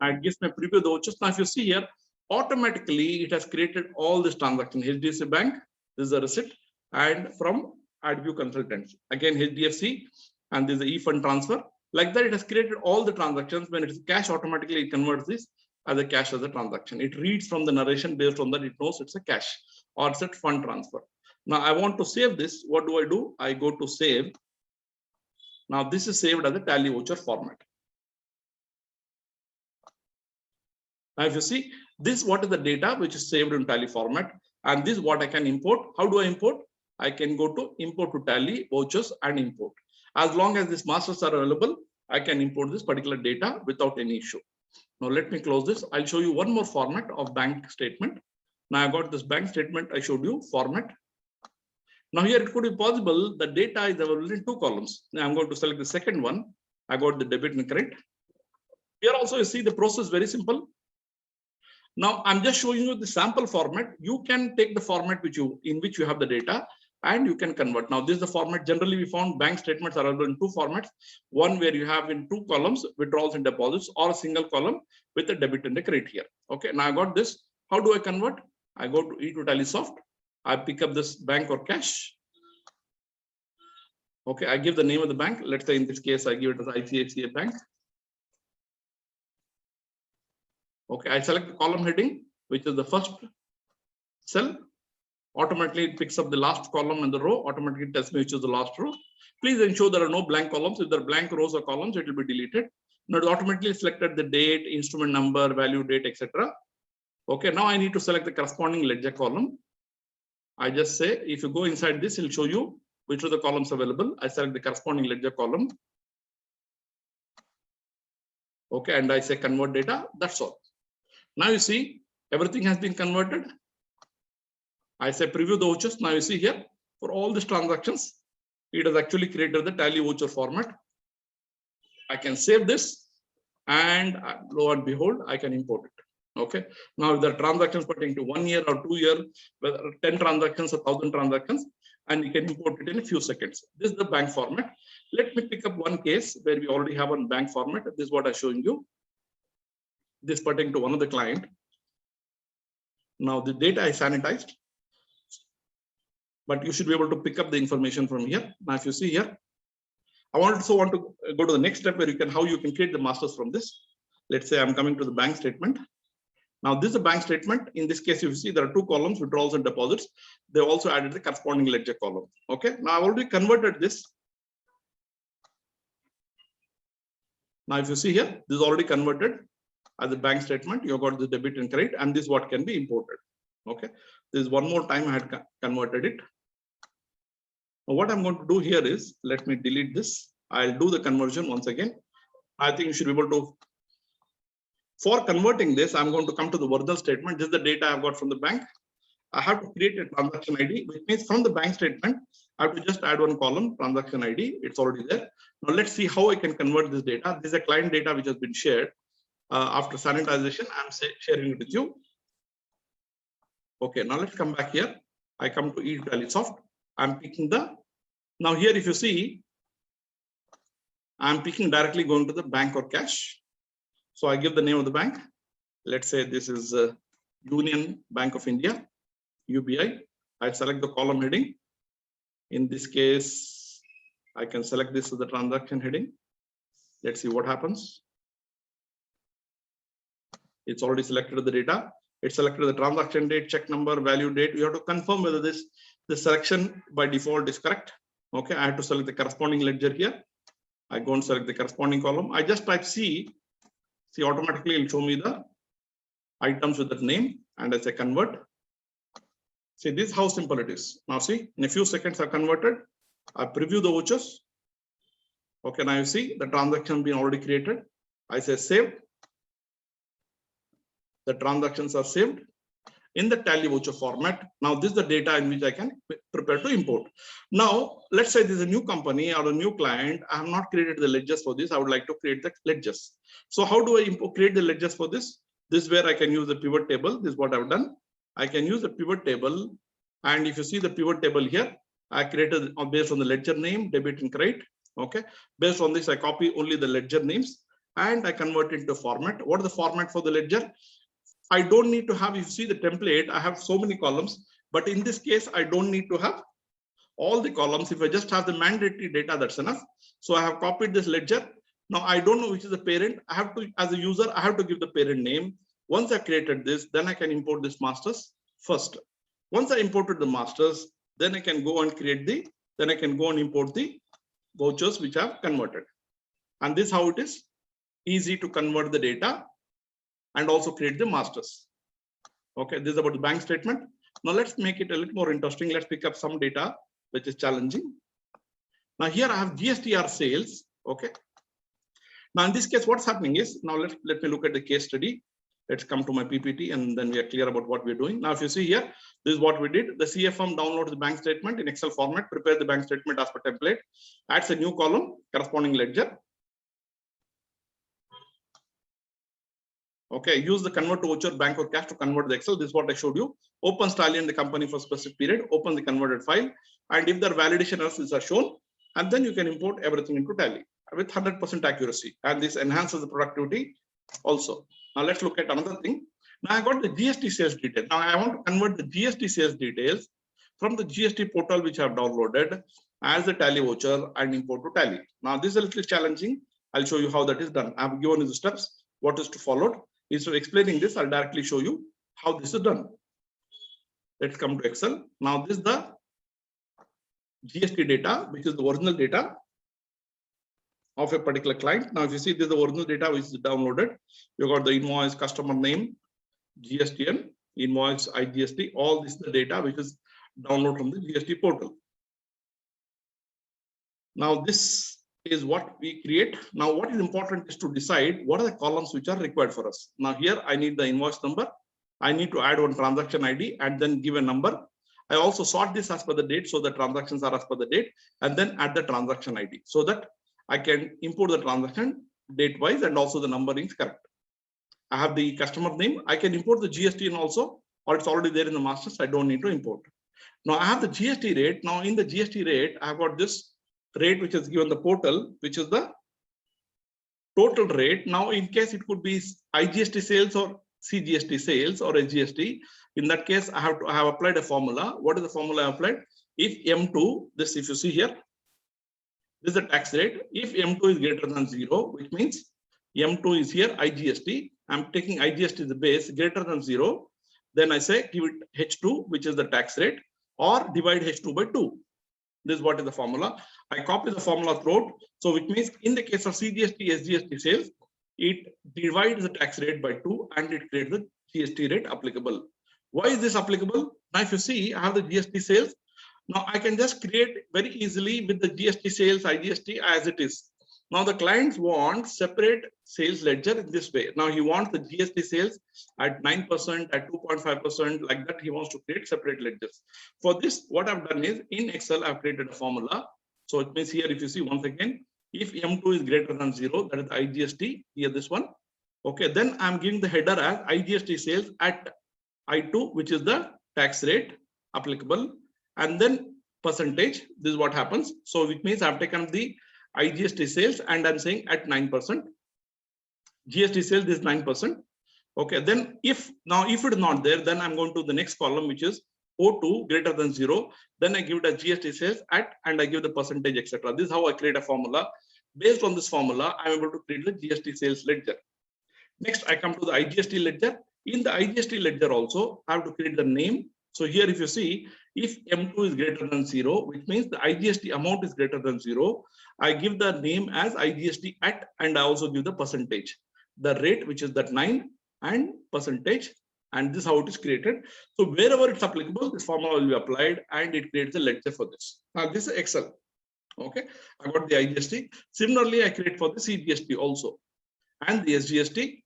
And it gives me a preview of the vouchers. Now if you see here, automatically it has created all this transaction. HDFC Bank, this is a receipt, and from AdView Consultants. Again HDFC, and this is the e-fund transfer. Like that, it has created all the transactions. When it is cash, automatically it converts this as a cash as a transaction. It reads from the narration, based on that it knows it's a cash or it's a fund transfer. Now I want to save this. What do? I go to save. Now this is saved as a tally voucher format. Now if you see, this what is the data which is saved in tally format, and this is what I can import. How do I import? I can go to import to tally vouchers and import. As long as these masters are available, I can import this particular data without any issue. Now let me close this. I'll show you one more format of bank statement. Now I got this bank statement. I showed you format. Now here it could be possible the data is available in two columns. Now I'm going to select the second one. I got the debit and credit. Here also you see the process very simple. Now I'm just showing you the sample format. You can take the format in which you have the data and you can convert. Now this is the format. Generally we found bank statements are available in two formats. One where you have in two columns, withdrawals and deposits, or a single column with a debit and a credit here. Okay, now I got this. How do I convert? I go to E2TallySoft. I pick up this bank or cash. Okay, I give the name of the bank. Let's say in this case, I give it as ICICI Bank. Okay, I select the column heading, which is the first cell. Automatically it picks up the last column in the row. Automatically tells me which is the last row. Please ensure there are no blank columns. If there are blank rows or columns, it will be deleted. Now it automatically selected the date, instrument number, value date, etc. Okay, now I need to select the corresponding ledger column. I just say, if you go inside this, it'll show you which are the columns available. I select the corresponding ledger column. Okay, and I say convert data. That's all. Now you see everything has been converted. I say preview the vouchers. Now you see here for all these transactions, it has actually created the tally voucher format. I can save this, and lo and behold, I can import it. Okay. Now the transactions pertaining to 1 year or 2 year, whether 10 transactions or 1,000 transactions, and you can import it in a few seconds. This is the bank format. Let me pick up one case where we already have one bank format. This is what I'm showing you. This pertaining to one of the client. Now the data is sanitized, but you should be able to pick up the information from here. Now if you see here, I also want to go to the next step where you can how you can create the masters from this. Let's say I'm coming to the bank statement. Now this is a bank statement. In this case, you see there are two columns, withdrawals and deposits. They also added the corresponding ledger column. Okay. Now I've already converted this. Now if you see here, this is already converted as a bank statement. You've got the debit and credit, and this is what can be imported. Okay. This is one more time I had converted it. Now, what I'm going to do here is, let me delete this. I'll do the conversion once again. I think you should be able to. For converting this, I'm going to come to the original statement. This is the data I've got from the bank. I have to create a transaction ID, which means from the bank statement, I have to just add one column, transaction ID. It's already there. Now let's see how I can convert this data. This is a client data which has been shared. After sanitization, I'm sharing it with you. Okay, now let's come back here. I come to eTallySoft. I'm picking the, now here if you see, I'm picking directly going to the bank or cash. So I give the name of the bank. Let's say this is Union Bank of India, UBI. I select the column heading. In this case, I can select this as the transaction heading. Let's see what happens. It's already selected the data. It's selected the transaction date, check number, value date. You have to confirm whether the selection by default is correct. Okay, I have to select the corresponding ledger here. I go and select the corresponding column. I just type C. See, automatically it'll show me the items with that name, and I say convert. See, this is how simple it is. Now see, in a few seconds are converted. I preview the vouchers. Okay, now you see the transaction being already created. I say save. The transactions are saved in the tally voucher format. Now this is the data in which I can prepare to import. Now let's say there's a new company or a new client. I have not created the ledgers for this. I would like to create the ledgers. So how do I create the ledgers for this? This is where I can use the pivot table. This is what I've done. I can use the pivot table, and if you see the pivot table here, I created based on the ledger name, debit and credit. Okay, based on this, I copy only the ledger names and I convert it into format. What is the format for the ledger? I don't need to have, if you see the template, I have so many columns, but in this case, I don't need to have all the columns. If I just have the mandatory data, that's enough. So I have copied this ledger. Now I don't know which is the parent. I have to, as a user, I have to give the parent name. Once I created this, then I can import this masters first. Once I imported the masters, then I can go and create the, then I can go and import the vouchers which I have converted. And this is how it is easy to convert the data and also create the masters. Okay, this is about the bank statement. Now let's make it a little more interesting. Let's pick up some data which is challenging. Now here I have GSTR sales. Okay. Now in this case, what's happening is, now let me look at the case study. Let's come to my PPT and then we are clear about what we're doing. Now if you see here, this is what we did. The CFM downloads the bank statement in Excel format, prepare the bank statement as per template, adds a new column, corresponding ledger. Okay, use the convert to voucher, bank or cash to convert the Excel. This is what I showed you. Opens Tally and the company for specific period, open the converted file. And if there are validation errors are shown, and then you can import everything into Tally with 100% accuracy. And this enhances the productivity also. Now let's look at another thing. Now I got the GST sales detail. Now I want to convert the GST sales details from the GST portal which I have downloaded as the Tally voucher and import to Tally. Now this is a little challenging. I'll show you how that is done. I have given you the steps, what is to follow. Instead of explaining this, I'll directly show you how this is done. Let's come to Excel. Now this is the GST data, which is the original data of a particular client. Now if you see, this is the original data which is downloaded. You got the invoice, customer name, GSTN, invoice, IGST, all this is the data which is downloaded from the GST portal. Now this is what we create. Now what is important is to decide what are the columns which are required for us. Now here I need the invoice number. I need to add one transaction ID and then give a number. I also sort this as per the date, so the transactions are as per the date, and then add the transaction ID so that I can import the transaction date wise and also the numbering is correct. I have the customer name. I can import the GST also, or it's already there in the masters. I don't need to import. Now I have the GST rate. Now in the GST rate, I've got this rate which is given the portal, which is the total rate. Now in case it could be IGST sales or CGST sales or SGST, in that case I have applied a formula. What is the formula I applied? If M2, this if you see here, this is the tax rate. If M2 is greater than 0, which means M2 is here IGST. I'm taking IGST as the base, greater than 0. Then I say give it H2, which is the tax rate, or divide H2 by 2. This is what is the formula. I copy the formula throughout. So which means in the case of CGST, SGST sales, it divides the tax rate by 2 and it creates the GST rate applicable. Why is this applicable? Now if you see, I have the GST sales. Now I can just create very easily with the GST sales IGST as it is. Now the clients want separate sales ledger in this way. Now he wants the GST sales at 9%, at 2.5%, like that. He wants to create separate ledgers. For this, what I've done is in Excel, I've created a formula. So it means here, if you see once again, if M2 is greater than 0, that is IGST, here this one. Okay, then I'm giving the header as IGST sales at I2, which is the tax rate applicable, and then percentage. This is what happens. So which means I've taken the IGST sales and I'm saying at 9%. GST sales is 9%. Okay, then if it is not there, then I'm going to the next column, which is O2 greater than 0. Then I give it a GST sales at, and I give the percentage, etc. This is how I create a formula. Based on this formula, I'm able to create the GST sales ledger. Next, I come to the IGST ledger. In the IGST ledger also, I have to create the name. So here, if you see, if M2 is greater than 0, which means the IGST amount is greater than 0, I give the name as IGST at, and I also give the percentage, the rate, which is that 9 and percentage, and this is how it is created. So wherever it's applicable, this formula will be applied and it creates a ledger for this. Now this is Excel. Okay, I got the IGST. Similarly, I create for the CGST also and the SGST.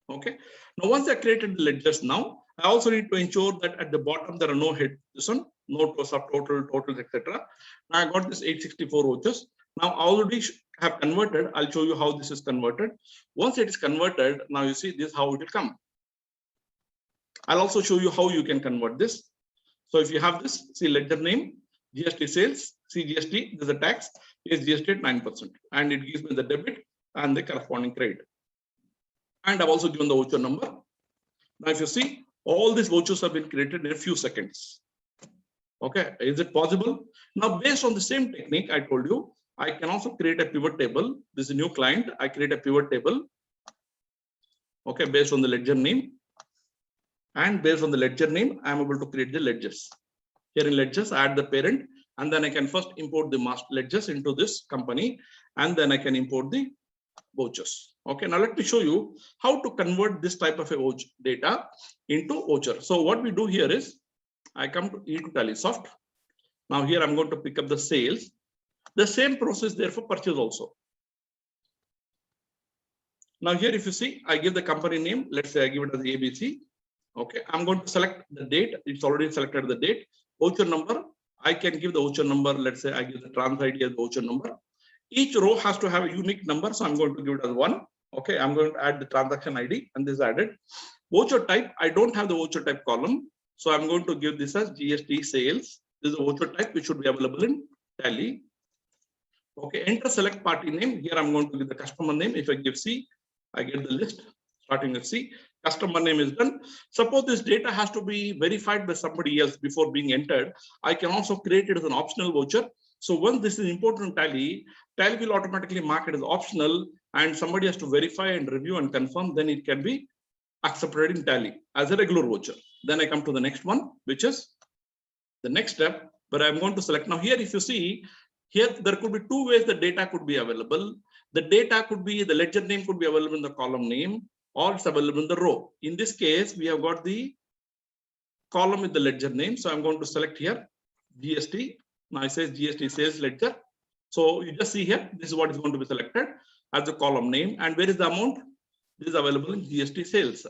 Okay, now once I created the ledgers, now I also need to ensure that at the bottom there are no head, this one, no subtotal, totals, etc. Now I got this 864 vouchers. Now I already have converted. I'll show you how this is converted. Once it is converted, now you see this how it will come. I'll also show you how you can convert this. So if you have this, see ledger name, GST sales, CGST, there's a tax, is GST at 9%, and it gives me the debit and the corresponding credit. And I've also given the voucher number. Now, if you see, all these vouchers have been created in a few seconds. Okay, is it possible? Now, based on the same technique I told you, I can also create a pivot table. This is a new client. I create a pivot table. Okay, based on the ledger name. And based on the ledger name, I'm able to create the ledgers. Here in ledgers, I add the parent, and then I can first import the master ledgers into this company, and then I can import the vouchers. Okay, now let me show you how to convert this type of a voucher data into voucher. So what we do here is, I come to E2TallySoft. Now here I'm going to pick up the sales. The same process there for purchase also. Now here, if you see, I give the company name. Let's say I give it as ABC. Okay, I'm going to select the date. It's already selected the date. Voucher number, I can give the voucher number. Let's say I give the trans ID as the voucher number. Each row has to have a unique number, so I'm going to give it as 1. Okay, I'm going to add the transaction ID, and this is added. Voucher type, I don't have the voucher type column, so I'm going to give this as GST sales. This is a voucher type which should be available in Tally. Okay, enter select party name. Here I'm going to give the customer name. If I give C, I get the list starting with C. Customer name is done. Suppose this data has to be verified by somebody else before being entered. I can also create it as an optional voucher. So once this is imported in Tally, Tally will automatically mark it as optional, and somebody has to verify and review and confirm. Then it can be accepted in Tally as a regular voucher. Then I come to the next one, which is the next step, where I'm going to select. Now here, if you see, here there could be 2 ways the data could be available. The data could be, the ledger name could be available in the column name, or it's available in the row. In this case, we have got the column with the ledger name. So I'm going to select here GST. Now it says GST sales ledger. So you just see here, this is what is going to be selected as the column name. And where is the amount? This is available in GST sales.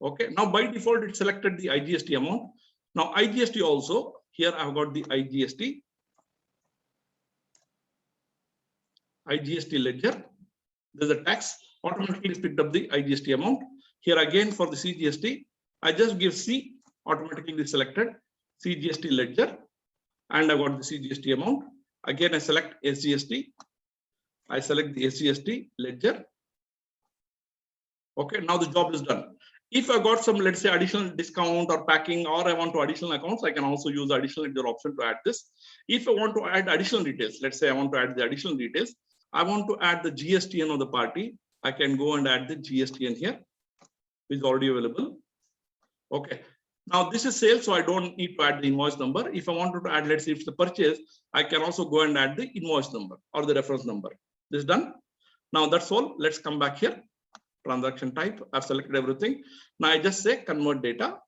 Okay, now by default, it selected the IGST amount. Now IGST also, here I've got the IGST ledger. There's a tax, automatically picked up the IGST amount. Here again for the CGST, I just give C, automatically selected CGST ledger, and I got the CGST amount. Again, I select SGST. I select the SGST ledger. Okay, now the job is done. If I got some, let's say, additional discount or packing, or I want to additional accounts, I can also use the additional ledger option to add this. If I want to add additional details, let's say I want to add the additional details, I want to add the GSTN of the party, I can go and add the GSTN here, which is already available. Okay. Now this is sales, so I don't need to add the invoice number. If I wanted to add, let's say it's the purchase, I can also go and add the invoice number or the reference number. This is done. Now that's all. Let's come back here. Transaction type, I've selected everything. Now I just say convert data.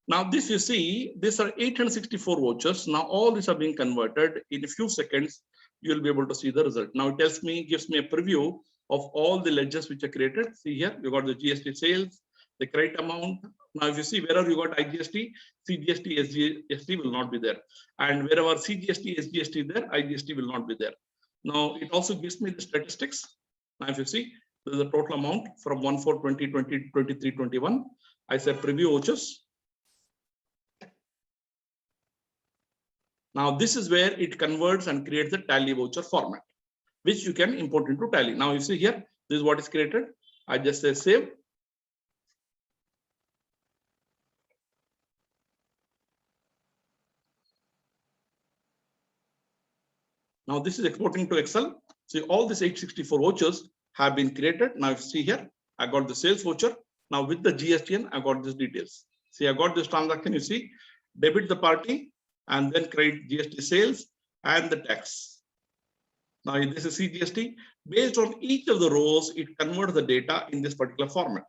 Now this you see, these are 864 vouchers. Now all these are being converted. In a few seconds, you'll be able to see the result. Now it tells me, gives me a preview of all the ledgers which are created. See here, you got the GST sales, the credit amount. Now if you see wherever you got IGST, CGST, SGST will not be there. And wherever CGST, SGST there, IGST will not be there. Now it also gives me the statistics. Now if you see, this is the total amount from 1/4/2020 to 23/21. I say preview vouchers. Now this is where it converts and creates the tally voucher format, which you can import into tally. Now you see here, this is what is created. I just say save. Now this is exporting to Excel. See, all these 864 vouchers have been created. Now you see here, I got the sales voucher. Now with the GSTN, I got these details. See, I got this transaction, you see, debit the party and then credit GST sales and the tax. Now this is CGST. Based on each of the rows, it converts the data in this particular format.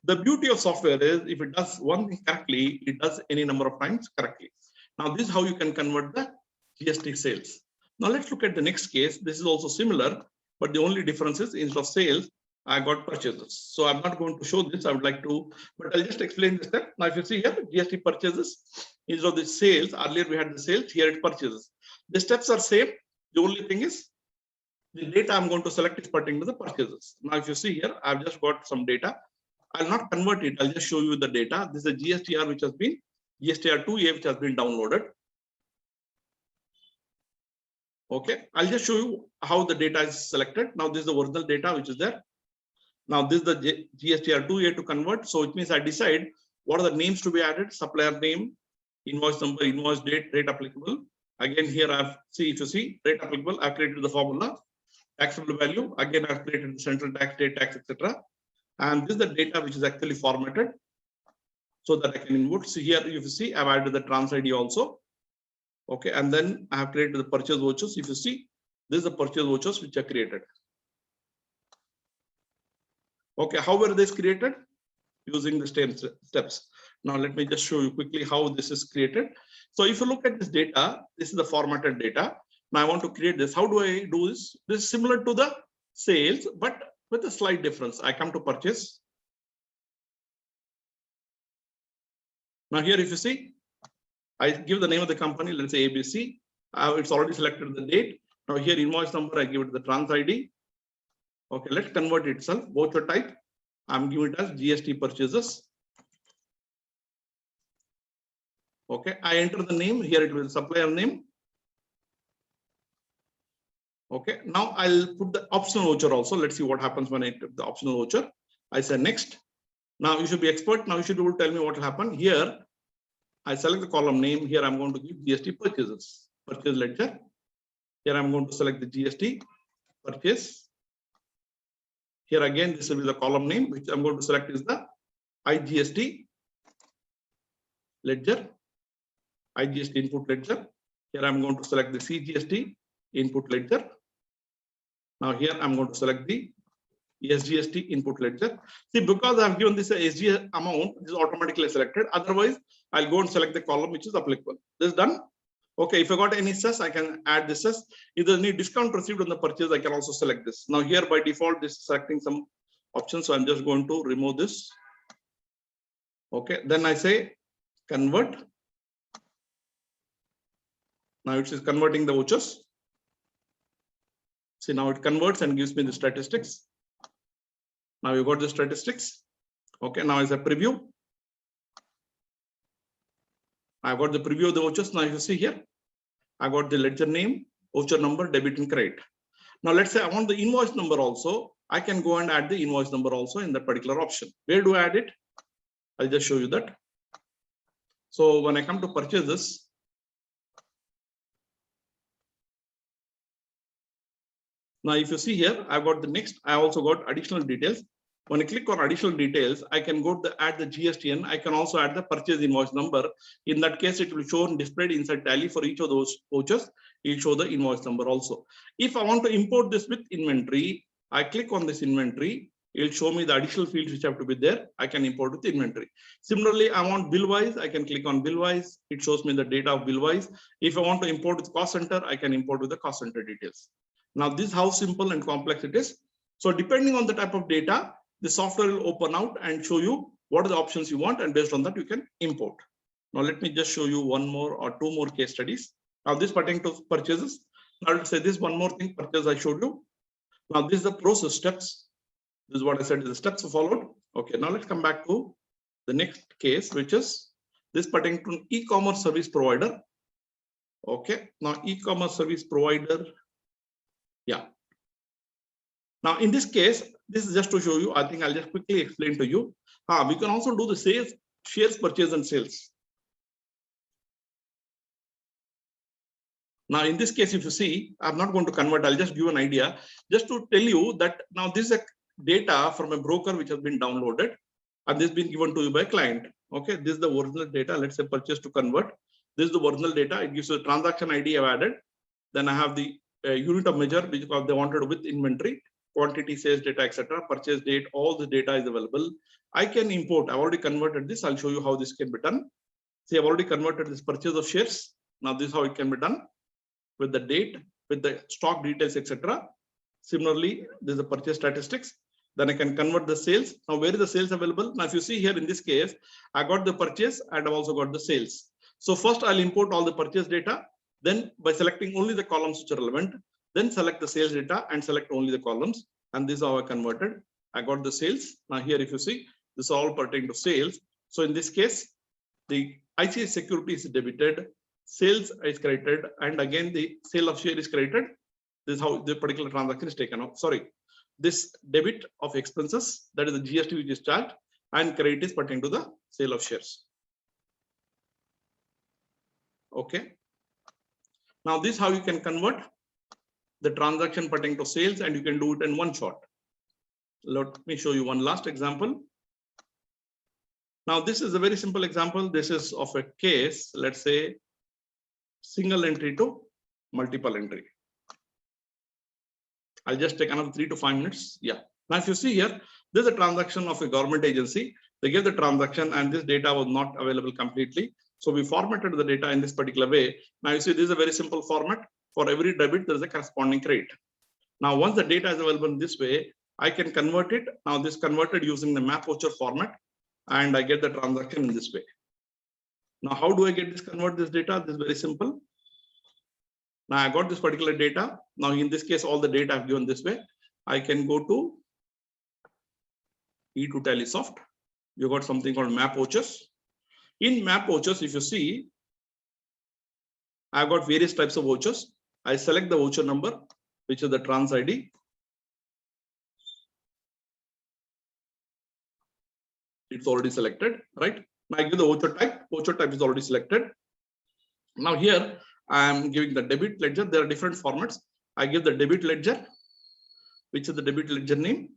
The beauty of software is if it does one thing correctly, it does any number of times correctly. Now this is how you can convert the GST sales. Now let's look at the next case. This is also similar, but the only difference is instead of sales, I got purchases. So I'm not going to show this. I would like to, but I'll just explain this step. Now if you see here, GST purchases, instead of the sales, earlier we had the sales, here it purchases. The steps are same. The only thing is the data I'm going to select is pertaining to the purchases. Now if you see here, I've just got some data. I'll not convert it. I'll just show you the data. This is a GSTR which has been GSTR2A which has been downloaded. Okay, I'll just show you how the data is selected. Now this is the original data which is there. Now this is the GSTR2A to convert. So it means I decide what are the names to be added: supplier name, invoice number, invoice date, rate applicable. Again here I've see, if you see rate applicable, I've created the formula, taxable value. Again I've created the central tax, state tax, etc. And this is the data which is actually formatted so that I can input. See here, if you see, I've added the trans ID also. Okay, and then I have created the purchase vouchers. If you see, this is the purchase vouchers which are created. Okay, how were these created? Using the same steps. Now let me just show you quickly how this is created. So if you look at this data, this is the formatted data. Now I want to create this. How do I do this? This is similar to the sales, but with a slight difference. I come to purchase. Now here, if you see, I give the name of the company, let's say ABC. It's already selected the date. Now here, invoice number, I give it the trans ID. Okay, let's convert it itself. Voucher type, I'm giving it as GST purchases. Okay, I enter the name. Here it will be supplier name. Okay, now I'll put the optional voucher also. Let's see what happens when I put the optional voucher. I say next. Now you should be expert. Now you should be able to tell me what will happen. Here, I select the column name. Here I'm going to give GST purchases, purchase ledger. Here I'm going to select the GST purchase. Here again, this will be the column name, which I'm going to select is the IGST ledger, IGST input ledger. Here I'm going to select the CGST input ledger. Now here I'm going to select the SGST input ledger. See, because I've given this SG amount, this is automatically selected. Otherwise, I'll go and select the column which is applicable. This is done. Okay, if I got any cess, I can add this cess. If there's any discount received on the purchase, I can also select this. Now here by default, this is selecting some options. So I'm just going to remove this. Okay, then I say convert. Now it is converting the vouchers. See, now it converts and gives me the statistics. Now you got the statistics. Okay, now is a preview. I got the preview of the vouchers. Now you see here, I got the ledger name, voucher number, debit and credit. Now let's say I want the invoice number also. I can go and add the invoice number also in that particular option. Where do I add it? I'll just show you that. So when I come to purchases, now if you see here, I've got the next, I also got additional details. When I click on additional details, I can go to add the GSTN. I can also add the purchase invoice number. In that case, it will show and displayed inside Tally for each of those vouchers. It will show the invoice number also. If I want to import this with inventory, I click on this inventory. It'll show me the additional fields which have to be there. I can import with inventory. Similarly, I want bill wise. I can click on bill wise. It shows me the data of bill wise. If I want to import with cost center, I can import with the cost center details. Now, this is how simple and complex it is. So depending on the type of data, the software will open out and show you what are the options you want, and based on that, you can import. Now, let me just show you one more or two more case studies. Now, this pertaining to purchases. Now, I'll say this one more thing, purchase I showed you. Now, this is the process steps. This is what I said is the steps followed. Okay, now let's come back to the next case, which is this pertaining to an e-commerce service provider. Okay, now e-commerce service provider. Yeah. Now, in this case, this is just to show you. I think I'll just quickly explain to you. We can also do the sales, shares purchase and sales. Now, in this case, if you see, I'm not going to convert. I'll just give an idea just to tell you that now this is a data from a broker which has been downloaded, and this has been given to you by a client. Okay, this is the original data. Let's say purchase to convert. This is the original data. It gives you a transaction ID I've added. Then I have the unit of measure because they wanted with inventory, quantity, sales data, etc. Purchase date, all the data is available. I can import. I've already converted this. I'll show you how this can be done. See, I've already converted this purchase of shares. Now, this is how it can be done with the date, with the stock details, etc. Similarly, there's the purchase statistics. Then I can convert the sales. Now, where is the sales available? Now, if you see here in this case, I got the purchase and I've also got the sales. So first I'll import all the purchase data. Then by selecting only the columns which are relevant, then select the sales data and select only the columns. And this is how I converted. I got the sales. Now here, if you see, this is all pertaining to sales. So in this case, the ICICI Securities is debited, sales is credited, and again the sale of share is credited. This is how the particular transaction is taken off. Sorry, this debit of expenses, that is the GST which is charged, and credit is pertaining to the sale of shares. Okay. Now this is how you can convert the transaction pertaining to sales, and you can do it in one shot. Let me show you one last example. Now this is a very simple example. This is of a case, let's say single entry to multiple entry. I'll just take another 3 to 5 minutes. Yeah. Now if you see here, this is a transaction of a government agency. They gave the transaction and this data was not available completely. So we formatted the data in this particular way. Now you see this is a very simple format. For every debit, there is a corresponding credit. Now once the data is available in this way, I can convert it. Now this converted using the map voucher format, and I get the transaction in this way. Now how do I get this convert this data? This is very simple. Now I got this particular data. Now in this case, all the data I've given this way. I can go to E2Tallysoft. You got something called map vouchers. In map vouchers, if you see, I've got various types of vouchers. I select the voucher number, which is the trans ID. It's already selected, right? Now I give the voucher type. Voucher type is already selected. Now here I am giving the debit ledger. There are different formats. I give the debit ledger, which is the debit ledger name,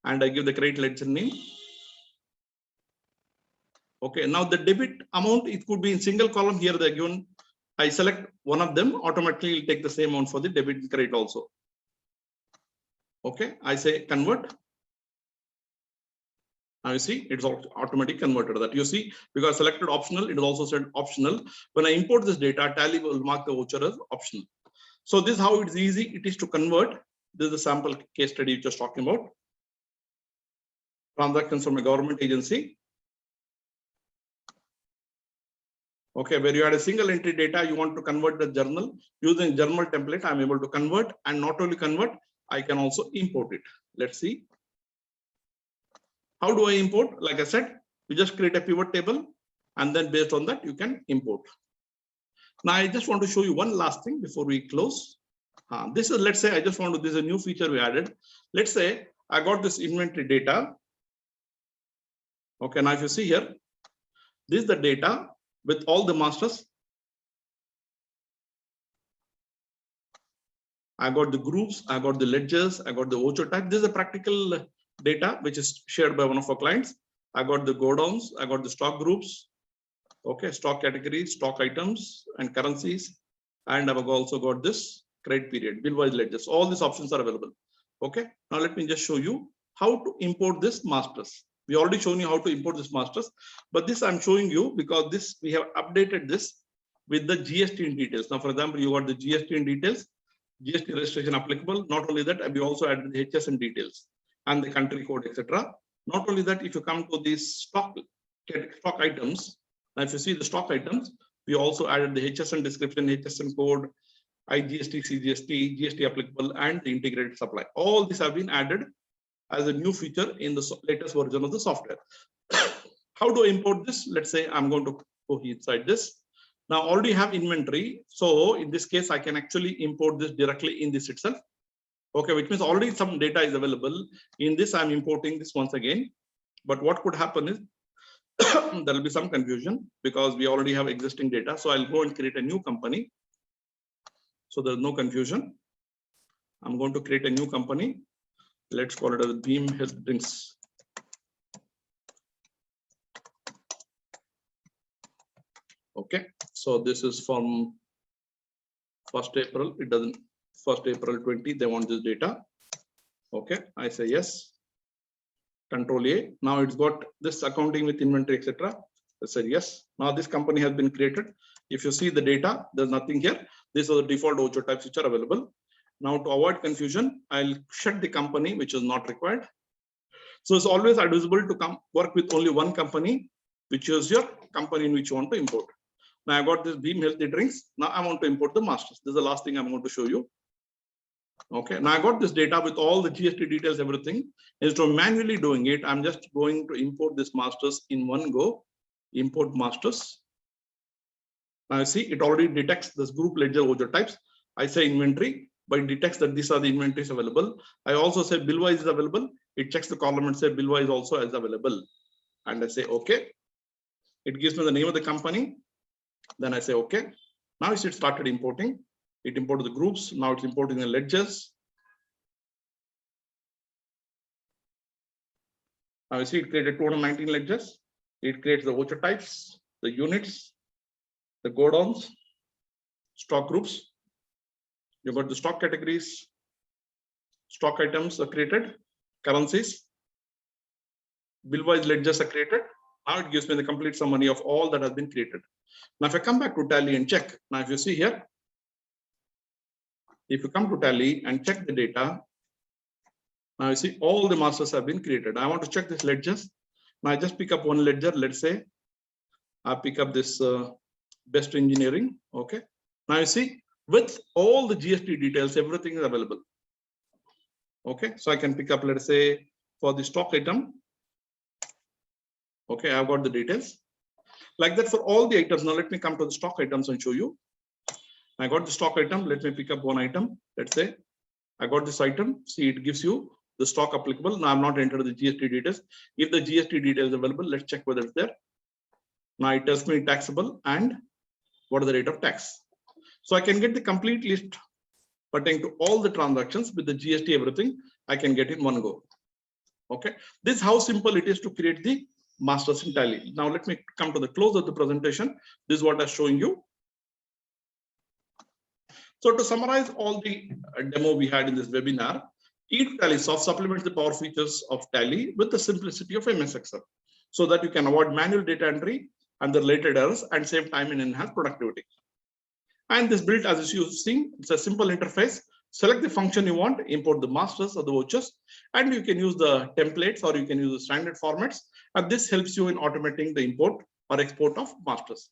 and I give the credit ledger name. Okay, now the debit amount, it could be in single column. Here they're given. I select one of them, automatically it'll take the same amount for the debit and credit also. Okay, I say convert. Now you see, it's automatically converted that. You see, because selected optional, it is also said optional. When I import this data, Tally will mark the voucher as optional. So this is how it's easy it is to convert. This is a sample case study just talking about. Transactions from a government agency. Okay, where you had a single entry data, you want to convert the journal using journal template. I'm able to convert, and not only convert, I can also import it. Let's see. How do I import? Like I said, you just create a pivot table, and then based on that, you can import. Now, I just want to show you one last thing before we close. This is, let's say, I just want to, this is a new feature we added. Let's say I got this inventory data. Okay, now if you see here, this is the data with all the masters. I got the groups, I got the ledgers, I got the voucher type. This is a practical data which is shared by one of our clients. I got the godowns, I got the stock groups, okay, stock categories, stock items, and currencies. And I've also got this credit period, bill-wise ledgers. All these options are available. Okay, now let me just show you how to import this masters. We already shown you how to import this masters, but this I'm showing you because this we have updated this with the GST in details. Now, for example, you got the GST in details, GST registration applicable. Not only that, we also added the HSN details and the country code, etc. Not only that, if you come to these stock items, now if you see the stock items, we also added the HSN description, HSN code, IGST, CGST, GST applicable, and the integrated supply. All these have been added as a new feature in the latest version of the software. How do I import this? Let's say I'm going to go inside this. Now already have inventory. So in this case, I can actually import this directly in this itself. Okay, which means already some data is available. In this, I'm importing this once again. But what could happen is there will be some confusion because we already have existing data. So I'll go and create a new company. So there's no confusion. I'm going to create a new company. Let's call it as Beam Health Drinks. Okay, so this is from 1st April. It doesn't, 1st April 20, they want this data. Okay, I say yes. Control A. Now it's got this accounting with inventory, etc. I said yes. Now this company has been created. If you see the data, there's nothing here. These are the default voucher types which are available. Now to avoid confusion, I'll shut the company which is not required. So it's always advisable to work with only one company, which is your company in which you want to import. Now I got this Beam Healthy Drinks. Now I want to import the masters. This is the last thing I'm going to show you. Okay, now I got this data with all the GST details, everything. Instead of manually doing it, I'm just going to import this masters in one go. Import masters. Now you see it already detects this group ledger voucher types. I say inventory, but it detects that these are the inventories available. I also say bill-wise is available. It checks the column and say bill-wise also is available. And I say okay. It gives me the name of the company. Then I say okay. Now it started importing. It imported the groups. Now it's importing the ledgers. Now you see it created 219 ledgers. It creates the voucher types, the units, the godowns, stock groups. You got the stock categories, stock items are created, currencies, bill-wise ledgers are created. Now it gives me the complete summary of all that has been created. Now if I come back to Tally and check, now if you see here, if you come to Tally and check the data, now you see all the masters have been created. I want to check this ledgers. Now I just pick up one ledger. Let's say I pick up this best engineering. Okay. Now you see with all the GST details, everything is available. Okay. So I can pick up, let's say for the stock item. Okay. I've got the details like that for all the items. Now let me come to the stock items and show you. I got the stock item. Let me pick up one item. Let's say I got this item. See, it gives you the stock applicable. Now I'm not entered the GST details. If the GST details available, let's check whether it's there. Now it tells me taxable and what is the rate of tax. So I can get the complete list pertaining to all the transactions with the GST, everything I can get in one go. Okay. This is how simple it is to create the masters in Tally. Now let me come to the close of the presentation. This is what I'm showing you. So to summarize all the demo we had in this webinar, E2TallySoft supplements the power features of Tally with the simplicity of MS Excel so that you can avoid manual data entry and the related errors and save time and enhance productivity. And this built, as you see, it's a simple interface. Select the function you want, import the masters or the vouchers, and you can use the templates or you can use the standard formats. And this helps you in automating the import or export of masters.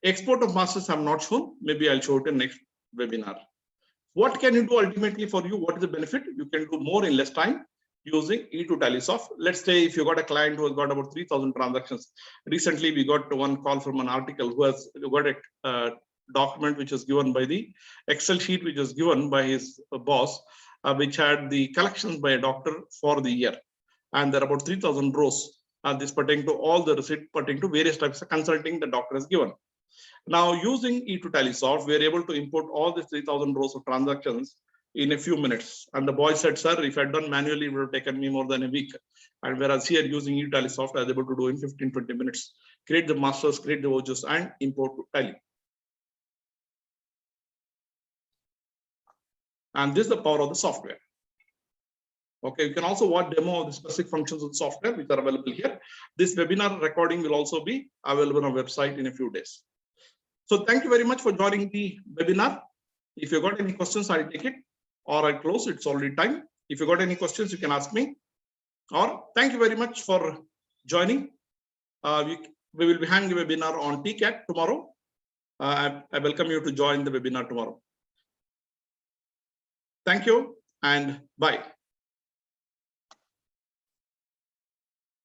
Export of masters I'm not shown. Maybe I'll show it in next webinar. What can you do ultimately for you? What is the benefit? You can do more in less time using E2TallySoft. Let's say if you got a client who has got about 3,000 transactions. Recently, we got one call from an article who has got a document which is given by the Excel sheet, which is given by his boss, which had the collections by a doctor for the year. And there are about 3,000 rows. This pertaining to all the receipt pertaining to various types of consulting the doctor has given. Now, using E2TallySoft, we are able to import all these 3,000 rows of transactions in a few minutes. And the boy said, sir, if I'd done manually, it would have taken me more than a week. And whereas here using E2TallySoft, I was able to do in 15-20 minutes, create the masters, create the vouchers, and import to Tally. And this is the power of the software. Okay, you can also watch demo of the specific functions of the software which are available here. This webinar recording will also be available on our website in a few days. So thank you very much for joining the webinar. If you got any questions, I'll take it, or I'll close. It's already time. If you got any questions, you can ask me. Or thank you very much for joining. We will be having a webinar on TCAT tomorrow. I welcome you to join the webinar tomorrow. Thank you and bye.